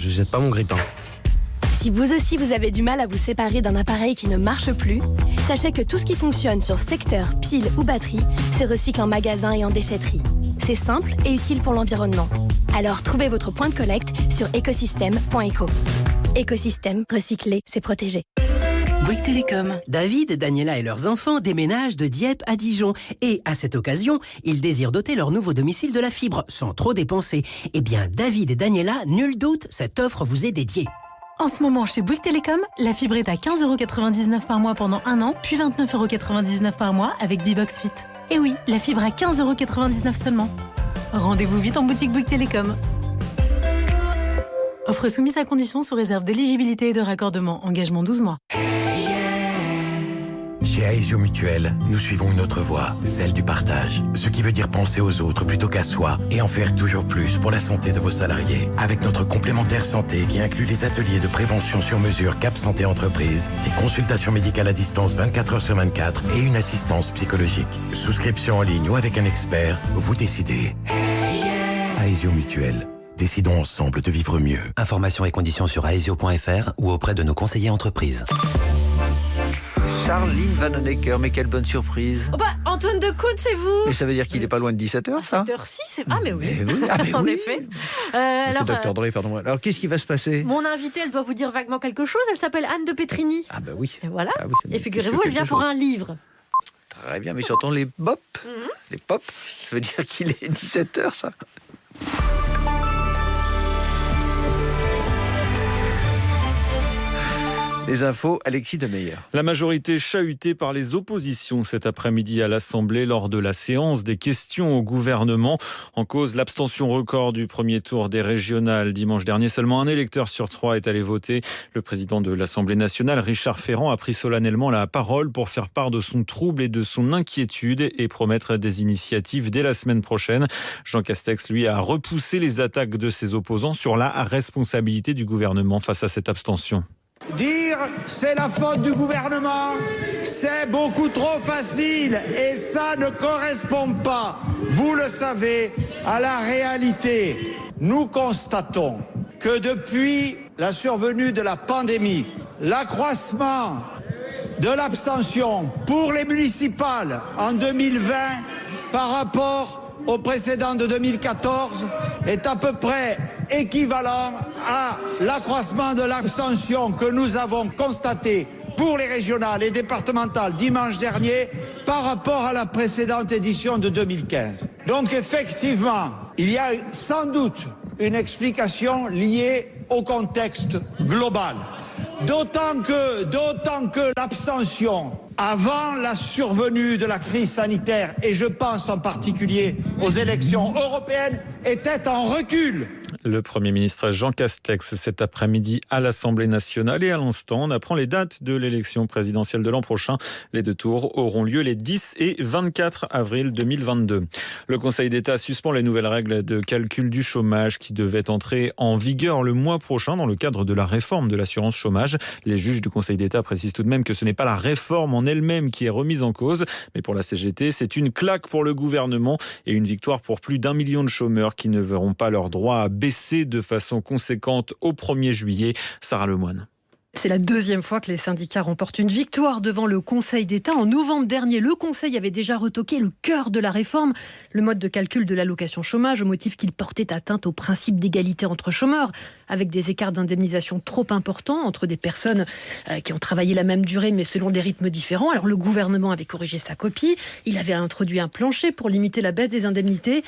Je jette pas mon grille-pain. Si vous aussi vous avez du mal à vous séparer d'un appareil qui ne marche plus, sachez que tout ce qui fonctionne sur secteur, pile ou batterie se recycle en magasin et en déchetterie. C'est simple et utile pour l'environnement. Alors trouvez votre point de collecte sur écosystème.eco. Écosystème, recycler, c'est protéger. Bouygues Télécom. David, Daniela et leurs enfants déménagent de Dieppe à Dijon. Et à cette occasion, ils désirent doter leur nouveau domicile de la fibre, sans trop dépenser. Eh bien, David et Daniela, nul doute, cette offre vous est dédiée. En ce moment, chez Bouygues Télécom, la fibre est à 15,99 € par mois pendant 1 an, puis 29,99 € par mois avec Bibox Fit. Et oui, la fibre à 15,99 € seulement. Rendez-vous vite en boutique Bouygues Télécom. Offre soumise à conditions sous réserve d'éligibilité et de raccordement. Engagement 12 mois. Chez Aesio Mutuel, nous suivons une autre voie, celle du partage. Ce qui veut dire penser aux autres plutôt qu'à soi et en faire toujours plus pour la santé de vos salariés. Avec notre complémentaire santé qui inclut les ateliers de prévention sur mesure Cap Santé Entreprise, des consultations médicales à distance 24 heures sur 24 et une assistance psychologique. Souscription en ligne ou avec un expert, vous décidez. Aesio Mutuel. Décidons ensemble de vivre mieux. Informations et conditions sur aesio.fr ou auprès de nos conseillers entreprises. Charline Vanhoenacker, mais quelle bonne surprise. Oh bah, Antoine Decaune, c'est vous. Et ça veut dire qu'il n'est pas loin de 17h, ça 17h6, c'est... Ah mais oui, mais en oui. effet. C'est Dr Dre, pardon. Alors, qu'est-ce qui va se passer? Mon invitée, elle doit vous dire vaguement quelque chose. Elle s'appelle Anne de Petrini. Ah bah oui. Et voilà. Ah oui, Et figurez-vous, elle vient pour un livre. Très bien, mais j'entends les bops. Les pop, ça veut dire qu'il est 17h, ça. Les infos, Alexis Demeyer. La majorité chahutée par les oppositions cet après-midi à l'Assemblée lors de la séance des questions au gouvernement. En cause, l'abstention record du premier tour des régionales. Dimanche dernier, seulement un électeur sur 3 est allé voter. Le président de l'Assemblée nationale, Richard Ferrand, a pris solennellement la parole pour faire part de son trouble et de son inquiétude et promettre des initiatives dès la semaine prochaine. Jean Castex, lui, a repoussé les attaques de ses opposants sur la responsabilité du gouvernement face à cette abstention. Dire c'est la faute du gouvernement, c'est beaucoup trop facile et ça ne correspond pas, vous le savez, à la réalité. Nous constatons que depuis la survenue de la pandémie, l'accroissement de l'abstention pour les municipales en 2020 par rapport au précédent de 2014 est à peu près équivalent à l'accroissement de l'abstention que nous avons constaté pour les régionales et départementales dimanche dernier par rapport à la précédente édition de 2015. Donc effectivement, il y a sans doute une explication liée au contexte global. D'autant que l'abstention avant la survenue de la crise sanitaire, et je pense en particulier aux élections européennes, était en recul. Le Premier ministre Jean Castex cet après-midi à l'Assemblée nationale. Et à l'instant, on apprend les dates de l'élection présidentielle de l'an prochain. Les 2 tours auront lieu les 10 et 24 avril 2022. Le Conseil d'État suspend les nouvelles règles de calcul du chômage qui devaient entrer en vigueur le mois prochain dans le cadre de la réforme de l'assurance chômage. Les juges du Conseil d'État précisent tout de même que ce n'est pas la réforme en elle-même qui est remise en cause. Mais pour la CGT, c'est une claque pour le gouvernement et une victoire pour plus d'1 million de chômeurs qui ne verront pas leurs droits baisser de façon conséquente au 1er juillet. Sarah Lemoine. C'est la 2e fois que les syndicats remportent une victoire devant le Conseil d'État. En novembre dernier, le Conseil avait déjà retoqué le cœur de la réforme, le mode de calcul de l'allocation chômage, au motif qu'il portait atteinte au principe d'égalité entre chômeurs, avec des écarts d'indemnisation trop importants entre des personnes qui ont travaillé la même durée mais selon des rythmes différents. Alors le gouvernement avait corrigé sa copie, il avait introduit un plancher pour limiter la baisse des indemnités.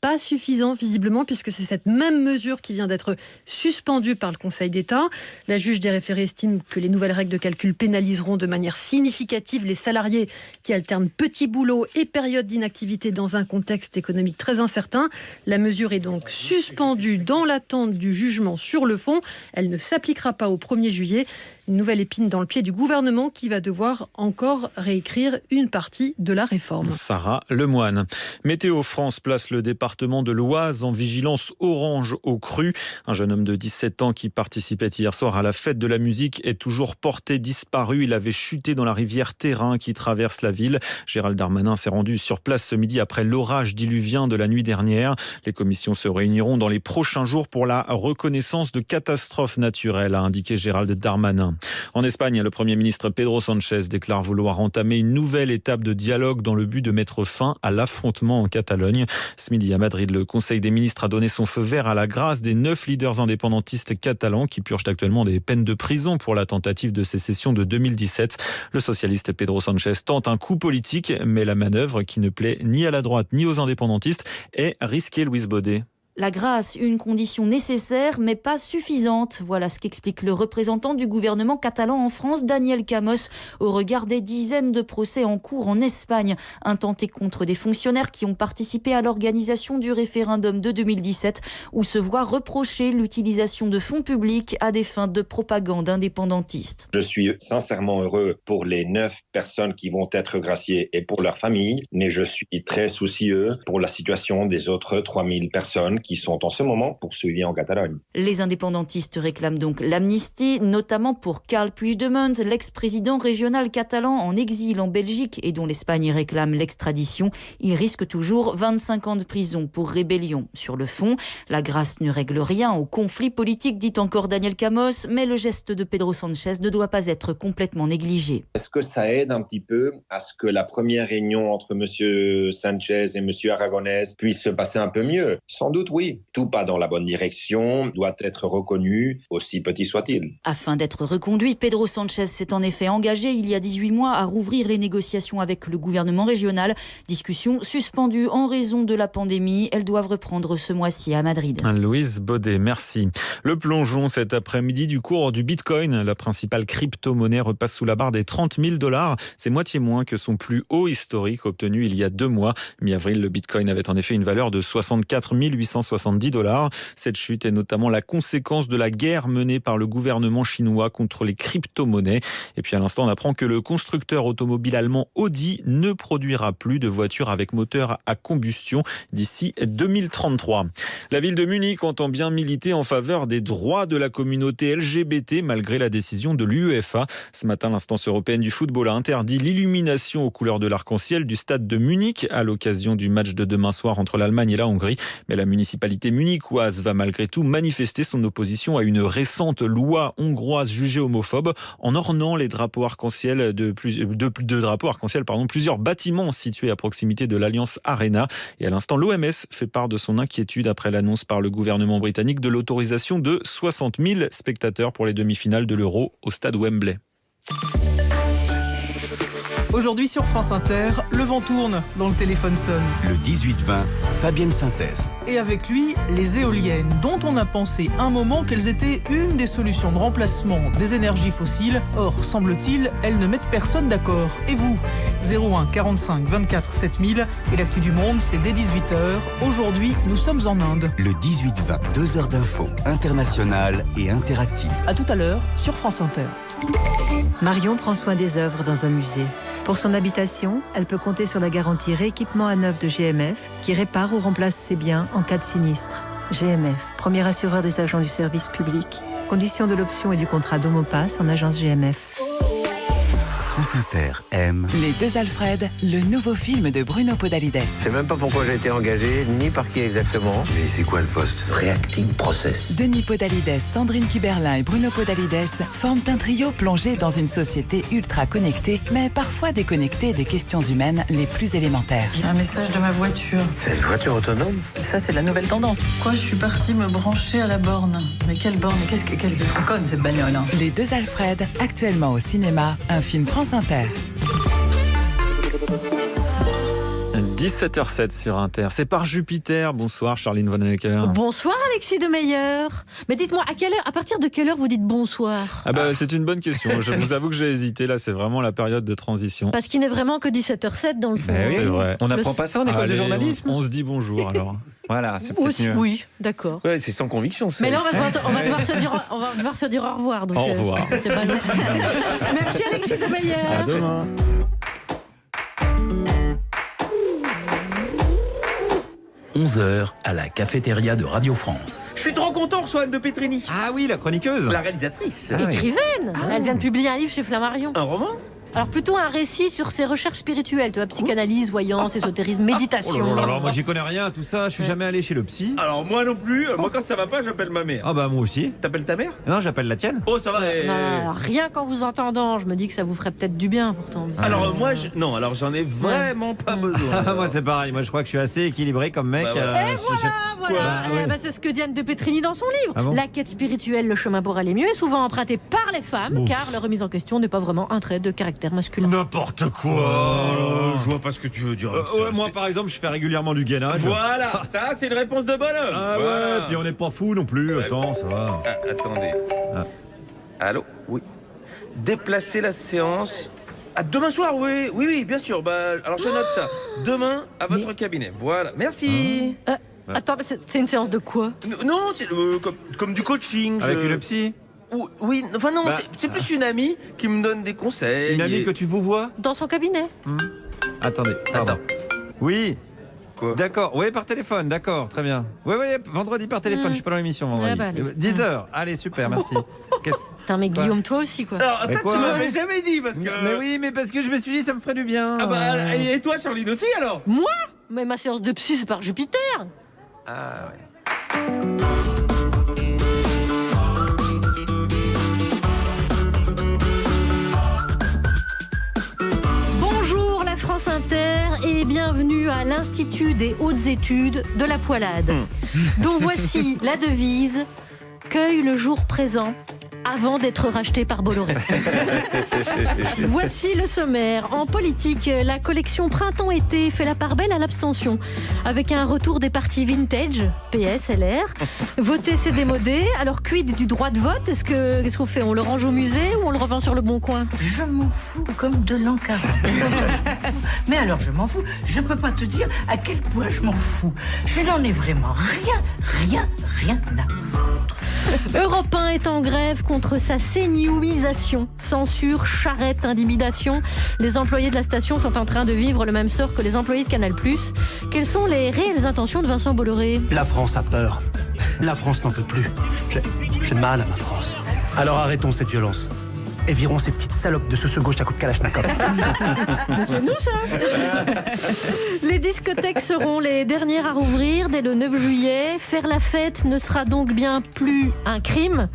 Pas suffisant visiblement puisque c'est cette même mesure qui vient d'être suspendue par le Conseil d'État. La juge des référés estime que les nouvelles règles de calcul pénaliseront de manière significative les salariés qui alternent petits boulots et périodes d'inactivité dans un contexte économique très incertain. La mesure est donc suspendue dans l'attente du jugement sur le fond. Elle ne s'appliquera pas au 1er juillet. Une nouvelle épine dans le pied du gouvernement qui va devoir encore réécrire une partie de la réforme. Sarah Lemoine. Météo France place le département de l'Oise en vigilance orange aux crues. Un jeune homme de 17 ans qui participait hier soir à la fête de la musique est toujours porté disparu. Il avait chuté dans la rivière Thérin qui traverse la ville. Gérald Darmanin s'est rendu sur place ce midi après l'orage diluvien de la nuit dernière. Les commissions se réuniront dans les prochains jours pour la reconnaissance de catastrophes naturelles, a indiqué Gérald Darmanin. En Espagne, le Premier ministre Pedro Sánchez déclare vouloir entamer une nouvelle étape de dialogue dans le but de mettre fin à l'affrontement en Catalogne. Ce midi à Madrid, le Conseil des ministres a donné son feu vert à la grâce des 9 leaders indépendantistes catalans qui purgent actuellement des peines de prison pour la tentative de sécession de 2017. Le socialiste Pedro Sánchez tente un coup politique, mais la manœuvre, qui ne plaît ni à la droite ni aux indépendantistes, est risquée. Louise Baudet. La grâce, une condition nécessaire mais pas suffisante. Voilà ce qu'explique le représentant du gouvernement catalan en France, Daniel Camós, au regard des dizaines de procès en cours en Espagne, intentés contre des fonctionnaires qui ont participé à l'organisation du référendum de 2017, où se voit reprocher l'utilisation de fonds publics à des fins de propagande indépendantiste. Je suis sincèrement heureux pour les 9 personnes qui vont être graciées et pour leurs familles, mais je suis très soucieux pour la situation des autres 3000 personnes qui sont en ce moment poursuivis en Catalogne. Les indépendantistes réclament donc l'amnistie, notamment pour Carles Puigdemont, l'ex-président régional catalan en exil en Belgique et dont l'Espagne réclame l'extradition. Il risque toujours 25 ans de prison pour rébellion. Sur le fond, la grâce ne règle rien au conflit politique, dit encore Daniel Camós, mais le geste de Pedro Sánchez ne doit pas être complètement négligé. Est-ce que ça aide un petit peu à ce que la première réunion entre M. Sánchez et M. Aragonès puisse se passer un peu mieux ? Sans doute oui. Tout pas dans la bonne direction doit être reconnu, aussi petit soit-il. Afin d'être reconduit, Pedro Sánchez s'est en effet engagé il y a 18 mois à rouvrir les négociations avec le gouvernement régional. Discussion suspendue en raison de la pandémie. Elles doivent reprendre ce mois-ci à Madrid. Louise Baudet, merci. Le plongeon cet après-midi du cours du Bitcoin. La principale crypto-monnaie repasse sous la barre des 30 000 $. C'est moitié moins que son plus haut historique obtenu il y a 2 mois. Mi-avril, le Bitcoin avait en effet une valeur de 64 870 $. Cette chute est notamment la conséquence de la guerre menée par le gouvernement chinois contre les crypto-monnaies. Et puis à l'instant, on apprend que le constructeur automobile allemand Audi ne produira plus de voitures avec moteur à combustion d'ici 2033. La ville de Munich entend bien militer en faveur des droits de la communauté LGBT malgré la décision de l'UEFA. Ce matin, l'instance européenne du football a interdit l'illumination aux couleurs de l'arc-en-ciel du stade de Munich à l'occasion du match de demain soir entre l'Allemagne et la Hongrie. Mais la municipalité munichoise va malgré tout manifester son opposition à une récente loi hongroise jugée homophobe en ornant les drapeaux arc-en-ciel plusieurs bâtiments situés à proximité de l'Alliance Arena. Et à l'instant, l'OMS fait part de son inquiétude après l'annonce par le gouvernement britannique de l'autorisation de 60 000 spectateurs pour les demi-finales de l'Euro au stade Wembley. Aujourd'hui sur France Inter, le vent tourne dans le téléphone sonne. Le 18-20, Fabienne Synthèse. Et avec lui, les éoliennes, dont on a pensé un moment qu'elles étaient une des solutions de remplacement des énergies fossiles. Or, semble-t-il, elles ne mettent personne d'accord. Et vous ? 01 45 24 7000. Et l'actu du monde, c'est dès 18h. Aujourd'hui, nous sommes en Inde. Le 18-20, 2 heures d'infos internationales et interactives. À tout à l'heure sur France Inter. Marion prend soin des œuvres dans un musée. Pour son habitation, elle peut compter sur la garantie rééquipement à neuf de GMF qui répare ou remplace ses biens en cas de sinistre. GMF, premier assureur des agents du service public. Conditions de l'option et du contrat d'Homopass en agence GMF. France Inter aime Les Deux Alfred, le nouveau film de Bruno Podalides. Je sais même pas pourquoi j'ai été engagé, ni par qui exactement. Mais c'est quoi le poste ? Reacting Process. Denis Podalides, Sandrine Kiberlin et Bruno Podalides forment un trio plongé dans une société ultra connectée, mais parfois déconnectée des questions humaines les plus élémentaires. J'ai un message de ma voiture. C'est une voiture autonome ? Ça, c'est la nouvelle tendance. Quoi, je suis partie me brancher à la borne. Mais quelle borne ? Mais quelle trop conne, cette bagnole, hein. Les Deux Alfred, actuellement au cinéma, un film France Inter. 17h07 sur Inter. C'est par Jupiter. Bonsoir Charline Vanhoenacker. Bonsoir Alexis de Meyer. Mais dites-moi, à partir de quelle heure vous dites bonsoir ? C'est une bonne question. Je vous avoue que j'ai hésité. Là, c'est vraiment la période de transition. Parce qu'il n'est vraiment que 17h07 dans le fond. C'est vrai. On n'apprend pas ça en école de journalisme. On se dit bonjour alors. Voilà, c'est peut-être mieux. Oui, d'accord. Ouais, c'est sans conviction, ça. Mais là, on va devoir se dire au revoir. Donc, Au revoir. C'est pas Merci Alexis de Meyer. À demain. – 11h à la cafétéria de Radio France. Je suis trop content, Anne de Petrini. Ah oui, la chroniqueuse. La réalisatrice. Écrivaine. Elle vient de publier un livre chez Flammarion. Un roman ? Alors plutôt un récit sur ses recherches spirituelles, tu vois, psychanalyse, voyance, ésotérisme, méditation. Oh là là, moi j'y connais rien, tout ça, je suis jamais allé chez le psy. Alors moi non plus, moi quand ça va pas, j'appelle ma mère. Ah bah moi aussi. T'appelles ta mère ? Non, j'appelle la tienne. Oh ça va. Non, rien qu'en vous entendant, je me dis que ça vous ferait peut-être du bien pourtant. Alors moi, alors j'en ai vraiment pas besoin. Moi c'est pareil, moi je crois que je suis assez équilibré comme mec. Et voilà. C'est ce que dit Anne de Petrini dans son livre. Ah bon ? La quête spirituelle, le chemin pour aller mieux, est souvent emprunté par les femmes, car leur remise en question n'est pas vraiment un trait de caractère masculin. N'importe quoi. Je vois pas ce que tu veux dire. Moi par exemple, je fais régulièrement du gainage. Voilà, ça c'est une réponse de bonhomme. Ah voilà. ouais, puis on n'est pas fou non plus, attends, ça va. Attendez. Allô ? Oui. Déplacer la séance. Demain soir, oui, bien sûr. Alors je note ça. Demain, à votre cabinet. Voilà, merci. Attends, c'est une séance de quoi ? Non, c'est comme du coaching. Avec une psy ? Oui, enfin non, c'est plus une amie qui me donne des conseils. Une amie que tu vous vois ? Dans son cabinet. Attendez, pardon. Oui. Quoi ? D'accord, oui, par téléphone, d'accord, très bien. Oui, vendredi par téléphone, je suis pas dans l'émission vendredi. 10h, allez, super, merci. Putain, mais Guillaume, toi aussi, quoi. Alors, ça, tu m'avais jamais dit, parce que... Mais oui, mais parce que je me suis dit, ça me ferait du bien. Et toi, Charline aussi, alors ? Moi ? Mais ma séance de psy, c'est par Jupiter. Ah, ouais. France Inter et bienvenue à l'Institut des hautes études de la poilade, dont voici la devise « Cueille le jour présent ». Avant d'être racheté par Bolloré. Voici le sommaire. En politique, la collection printemps-été fait la part belle à l'abstention. Avec un retour des partis vintage, PS, LR. Voter, c'est démodé. Alors, quid du droit de vote ? Qu'est-ce qu'on fait ? On le range au musée ou on le revend sur le bon coin ? Je m'en fous comme de l'an 40. Mais alors, je m'en fous. Je peux pas te dire à quel point je m'en fous. Je n'en ai vraiment rien à foutre. Europe 1 est en grève contre sa sénioisation. Censure, charrette, intimidation. Les employés de la station sont en train de vivre le même sort que les employés de Canal+. Quelles sont les réelles intentions de Vincent Bolloré ? La France a peur. La France n'en peut plus. J'ai mal à ma France. Alors arrêtons cette violence. Et virons ces petites salopes de ce gauche à coup de Kalachnikov. C'est nous, ça. Les discothèques seront les dernières à rouvrir dès le 9 juillet. Faire la fête ne sera donc bien plus un crime.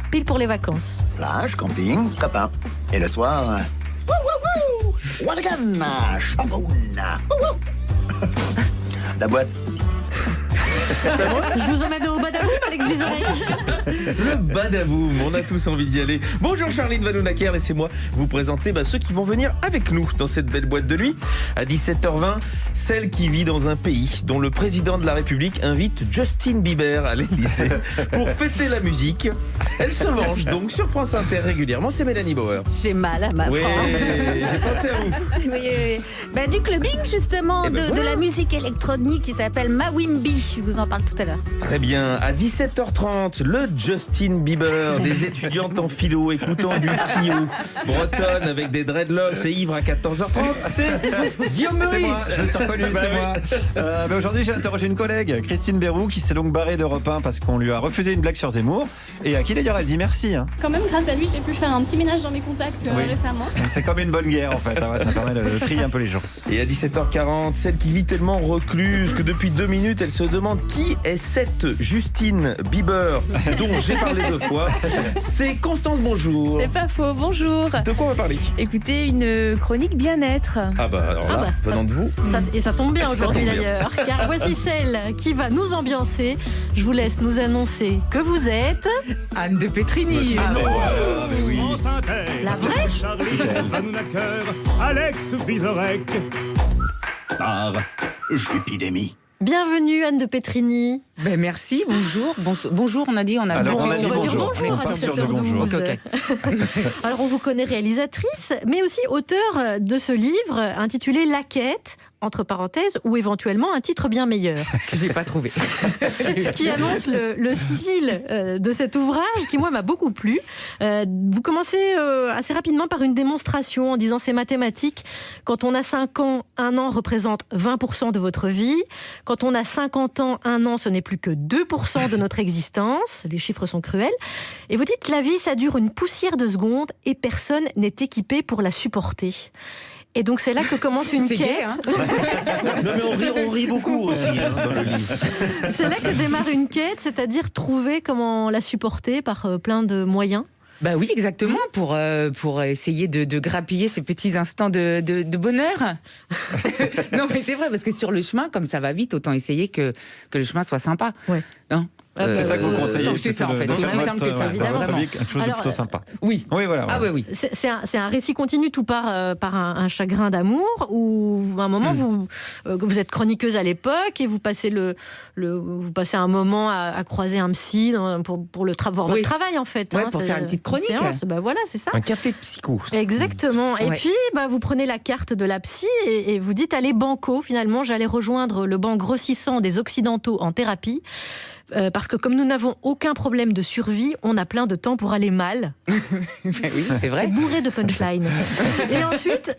Pile pour les vacances. Plage, camping, copain. Et le soir... Walagan, chaboun. La boîte. Je vous emmène au Badaboum, Alex Vizorek. Le Badaboum, on a tous envie d'y aller. Bonjour Charline Vanhoenacker, laissez-moi vous présenter ceux qui vont venir avec nous dans cette belle boîte de nuit. À 17h20, celle qui vit dans un pays dont le président de la République invite Justin Bieber à l'Élysée pour fêter la musique. Elle se venge donc sur France Inter régulièrement, c'est Mélanie Bauer. J'ai mal à ma France. J'ai pensé à vous. Oui. Du clubbing justement, de la musique électronique qui s'appelle Mawimbi. Je vous en parle tout à l'heure. Très bien. À 17h30, le Justin Bieber des étudiantes en philo écoutant du Kyo. Bretonne avec des dreadlocks et ivre à 14h30, c'est Guillaume Meurice. C'est moi, je me suis reconnu, c'est moi. Aujourd'hui, j'ai interrogé une collègue, Christine Bérou, qui s'est donc barrée d'Europe 1 parce qu'on lui a refusé une blague sur Zemmour. Et à qui d'ailleurs elle dit merci. Quand même, grâce à lui, j'ai pu faire un petit ménage dans mes contacts récemment. C'est comme une bonne guerre en fait, ça permet de trier un peu les gens. Et à 17h40, celle qui vit tellement recluse que depuis 2 minutes, elle se demande qui est cette Justine Bieber dont j'ai parlé 2 fois. C'est Constance, bonjour. C'est pas faux, bonjour. De quoi on va parler ? Écoutez, une chronique bien-être. Ah bah alors là, venant de vous. Et ça tombe bien aujourd'hui d'ailleurs, car voici celle qui va nous ambiancer. Je vous laisse nous annoncer que vous êtes... Anne de Petrini. Oui. La vraie Charline Vanhoenacker, Alex Vizorek. Par Jupidémie. Bienvenue Anne de Petrini. Merci, bonjour, on a dit, on a alors, on a dit bonjour à 17h12. Alors on vous connaît réalisatrice, mais aussi auteure de ce livre intitulé La Quête, entre parenthèses, ou éventuellement un titre bien meilleur. Que j'ai pas trouvé. Ce qui annonce le style de cet ouvrage qui, moi, m'a beaucoup plu. Vous commencez assez rapidement par une démonstration en disant c'est mathématique. Quand on a 5 ans, 1 an représente 20% de votre vie. Quand on a 50 ans, 1 an, ce n'est plus que 2% de notre existence. Les chiffres sont cruels. Et vous dites, la vie, ça dure une poussière de secondes et personne n'est équipé pour la supporter. Et donc c'est là que commence une quête. Gay, hein. Non mais on rit beaucoup aussi dans le livre. C'est là que démarre une quête, c'est-à-dire trouver comment la supporter par plein de moyens. Bah oui, exactement, pour essayer de grappiller ces petits instants de bonheur. Non mais c'est vrai, parce que sur le chemin, comme ça va vite, autant essayer que le chemin soit sympa. Ouais. Non. C'est ça que vous conseillez. C'est ça en fait, c'est aussi simple que ça, évidemment. Dans votre vie, quelque chose de plutôt sympa. Oui. Oui, voilà. Ah oui. C'est un récit continu, tout part par un chagrin d'amour, où à un moment vous êtes chroniqueuse à l'époque et vous passez vous passez un moment à croiser un psy pour votre travail en fait. Ouais, pour faire une petite chronique. Bah voilà, c'est ça. Un café psycho. Exactement. Et puis vous prenez la carte de la psy et vous dites allez banco. Finalement, j'allais rejoindre le banc grossissant des Occidentaux en thérapie. Parce que comme nous n'avons aucun problème de survie, on a plein de temps pour aller mal. Oui, c'est vrai. C'est bourré de punchline. Et ensuite,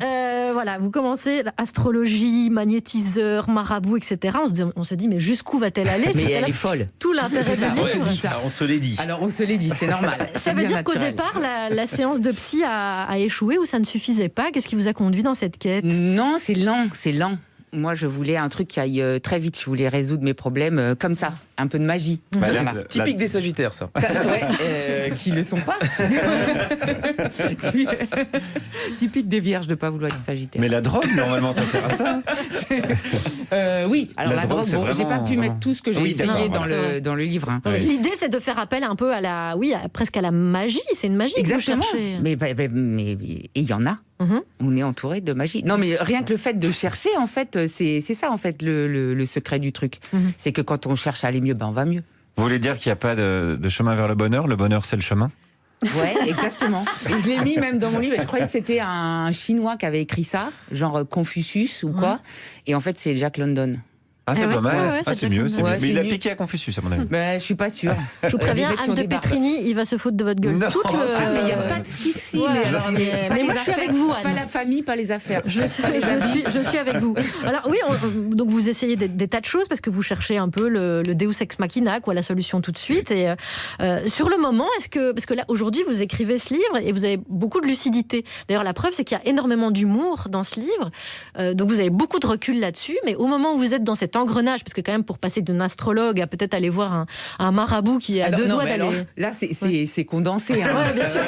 vous commencez astrologie, magnétiseur, marabout, etc. On se dit, mais jusqu'où va-t-elle aller? Mais elle est folle. Tout l'intérêt du livre. Alors, on se l'est dit. Alors on se l'est dit, c'est normal. Ça veut dire qu'au départ, la séance de psy a échoué ou ça ne suffisait pas? Qu'est-ce qui vous a conduit dans cette quête? Non, c'est lent. Moi, je voulais un truc qui aille très vite. Je voulais résoudre mes problèmes comme ça. Un peu de magie. Ça, c'est typique des Sagittaires, ça. Qui ne le sont pas. Typique des Vierges de ne pas vouloir être Sagittaire. Mais la drogue, normalement, ça sert à ça. Oui, alors la drogue, vraiment... j'ai pas pu mettre tout ce que j'ai essayé dans le livre. Hein. L'idée, c'est de faire appel un peu presque à la magie. C'est une magie. Exactement. Que vous cherchez. Mais il y en a. On est entouré de magie. Non, mais rien que le fait de chercher, en fait, c'est ça, en fait, le secret du truc. C'est que quand on cherche à aller mieux, on va mieux. Vous voulez dire qu'il n'y a pas de chemin vers le bonheur c'est le chemin? Ouais, exactement. Et je l'ai mis même dans mon livre. Je croyais que c'était un Chinois qui avait écrit ça, genre Confucius ou quoi. Et en fait, c'est Jack London. Ah, c'est pas mal. Ouais, c'est mieux. Mais il a piqué à Confucius, à mon avis. Je suis pas sûre. Je vous préviens, Anne de Petrini, il va se foutre de votre gueule. Non, mais il n'y a pas de souci. Mais moi, je suis avec vous, Anne. Pas la famille, pas les affaires. Je suis avec vous. Alors oui, donc vous essayez des tas de choses parce que vous cherchez un peu le Deus ex machina, la solution tout de suite. Et sur le moment, parce que là, aujourd'hui, vous écrivez ce livre et vous avez beaucoup de lucidité. D'ailleurs, la preuve, c'est qu'il y a énormément d'humour dans ce livre. Donc vous avez beaucoup de recul là-dessus. Mais au moment où vous êtes dans cet engrenage, parce que quand même pour passer d'un astrologue à peut-être aller voir un marabout qui est à deux doigts d'aller... Là c'est condensé. Hein. Ouais, bien sûr.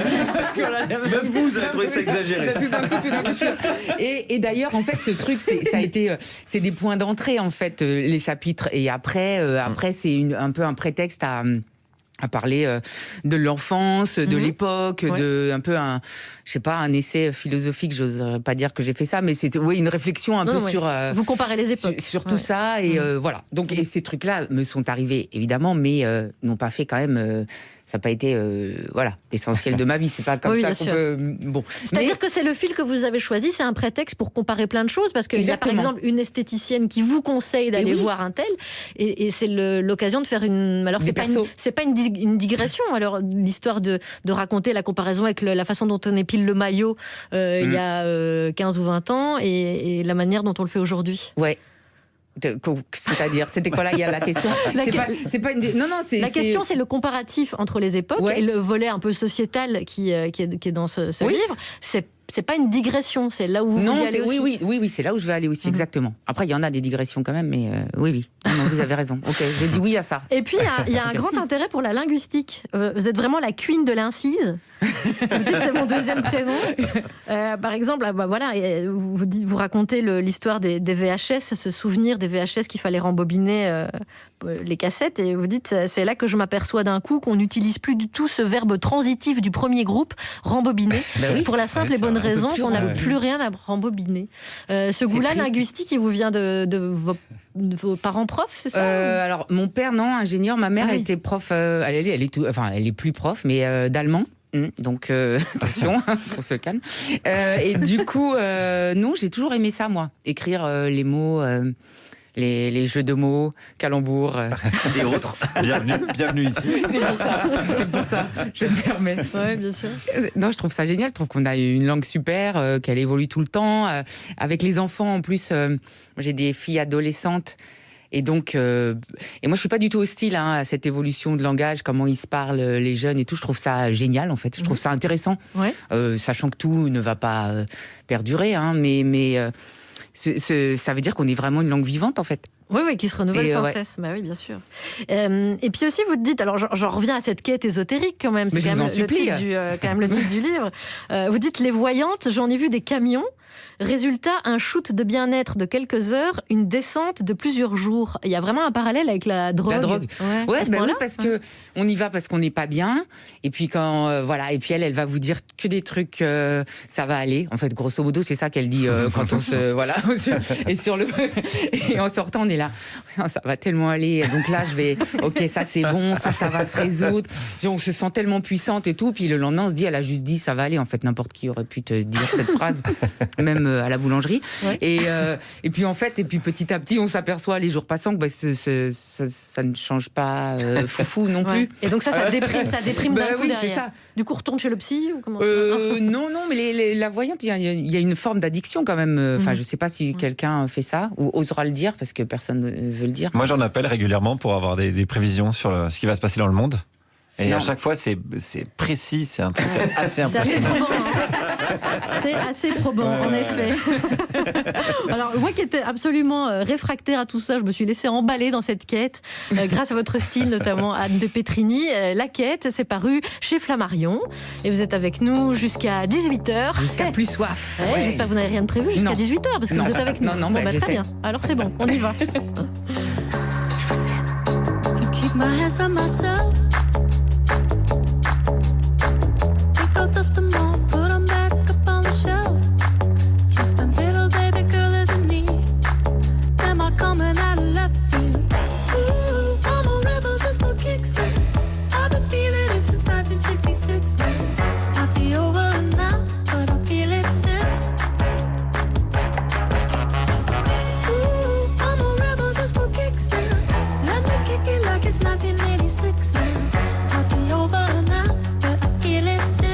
Même vous avez trouvé ça exagéré. Tout d'un coup. Et d'ailleurs, en fait, ce truc, c'est des points d'entrée, en fait, les chapitres. Et après c'est un peu un prétexte à parler de l'enfance, de l'époque, de un peu un essai philosophique. J'oserais pas dire que j'ai fait ça, mais c'est une réflexion un peu sur. Vous comparez les époques sur tout ça et voilà. Donc et ces trucs-là me sont arrivés évidemment, mais n'ont pas fait quand même. Ça n'a pas été l'essentiel de ma vie. C'est pas comme ça qu'on peut. Bon. C'est-à-dire que c'est le fil que vous avez choisi, c'est un prétexte pour comparer plein de choses, parce qu'il y a par exemple une esthéticienne qui vous conseille d'aller voir un tel, et c'est l'occasion de faire une. Alors c'est pas une digression. Alors l'histoire de raconter la comparaison avec la façon dont on épile le maillot il y a 15 ou 20 ans et la manière dont on le fait aujourd'hui. Ouais. C'est-à-dire, c'était quoi là? Il y a la question. C'est pas une. La question, c'est le comparatif entre les époques et le volet un peu sociétal qui est dans ce livre. C'est pas une digression, c'est là où vous voulez aller aussi. Oui, c'est là où je vais aller aussi, exactement. Après, il y en a des digressions quand même, mais oui. Non, vous avez raison. Ok, je dis oui à ça. Et puis, il y a un grand intérêt pour la linguistique. Vous êtes vraiment la queen de l'incise. Vous dites c'est mon deuxième prénom. Par exemple, vous racontez l'histoire des VHS, ce souvenir des VHS qu'il fallait rembobiner les cassettes, et vous dites c'est là que je m'aperçois d'un coup qu'on n'utilise plus du tout ce verbe transitif du premier groupe, rembobiner, pour la simple et bonne raison qu'on n'a plus rien à rembobiner. Ce goût-là linguistique, il vous vient de vos parents profs, c'est ça? Alors mon père non, ingénieur. Ma mère était prof. Elle est plus prof, mais d'allemand. Donc attention, on se calme. Et du coup, non, j'ai toujours aimé ça, moi. Écrire les mots, les jeux de mots, calembours et autres. Bienvenue ici. C'est pour ça, je me permets. Oui, bien sûr. Non, je trouve ça génial. Je trouve qu'on a une langue super, qu'elle évolue tout le temps. Avec les enfants, en plus, j'ai des filles adolescentes. Et donc, et moi, je suis pas du tout hostile à cette évolution de langage, comment ils se parlent, les jeunes et tout. Je trouve ça génial, en fait. Je trouve ça intéressant, sachant que tout ne va pas perdurer, mais ça veut dire qu'on est vraiment une langue vivante, en fait. Oui, qui se renouvelle sans cesse. Bah oui, bien sûr. Et puis aussi, vous dites, alors j'en reviens à cette quête ésotérique quand même. C'est quand même le titre du livre. Vous dites, les voyantes, j'en ai vu des camions. Résultat, un shoot de bien-être de quelques heures, une descente de plusieurs jours. Il y a vraiment un parallèle avec la drogue. La drogue. Oui, parce que on y va parce qu'on n'est pas bien. Et puis et puis elle va vous dire que des trucs, ça va aller. En fait, grosso modo, c'est ça qu'elle dit quand on se et en sortant, on est là. Ça va tellement aller. Donc là, ok, ça c'est bon, ça va se résoudre. On se sent tellement puissante et tout. Puis le lendemain, on se dit, elle a juste dit, ça va aller. En fait, n'importe qui aurait pu te dire cette phrase. Même à la boulangerie. Et puis en fait, petit à petit, on s'aperçoit les jours passant que ça ne change pas foufou non plus. Et donc ça déprime d'un coup derrière. C'est ça. Du coup, on retourne chez le psy ou comment non, mais la voyante, il y a une forme d'addiction quand même. Enfin, je sais pas si quelqu'un fait ça ou osera le dire parce que personne ne veut le dire. Moi, j'en appelle régulièrement pour avoir des prévisions sur ce qui va se passer dans le monde. Et à chaque fois, c'est précis, c'est un truc assez impressionnant. C'est assez probant, en effet. Alors, moi qui étais absolument réfractaire à tout ça, je me suis laissée emballer dans cette quête, grâce à votre style, notamment Anne de Petrini. La quête, c'est paru chez Flammarion. Et vous êtes avec nous jusqu'à 18h. Jusqu'à plus soif. J'espère que vous n'avez rien de prévu jusqu'à 18h, parce que vous êtes avec nous. Non, très bien. Alors c'est bon, on y va. Dust them off, put them back up on the shelf. Kiss my little baby girl as a need. Am I coming out of left field? Ooh, I'm a rebel just for kicks. I've been feeling it since 1966 now. Might be over now, but I feel it still. Ooh, I'm a rebel just for kicks now. Let me kick it like it's 1986 now. Might be over now, but I feel it still.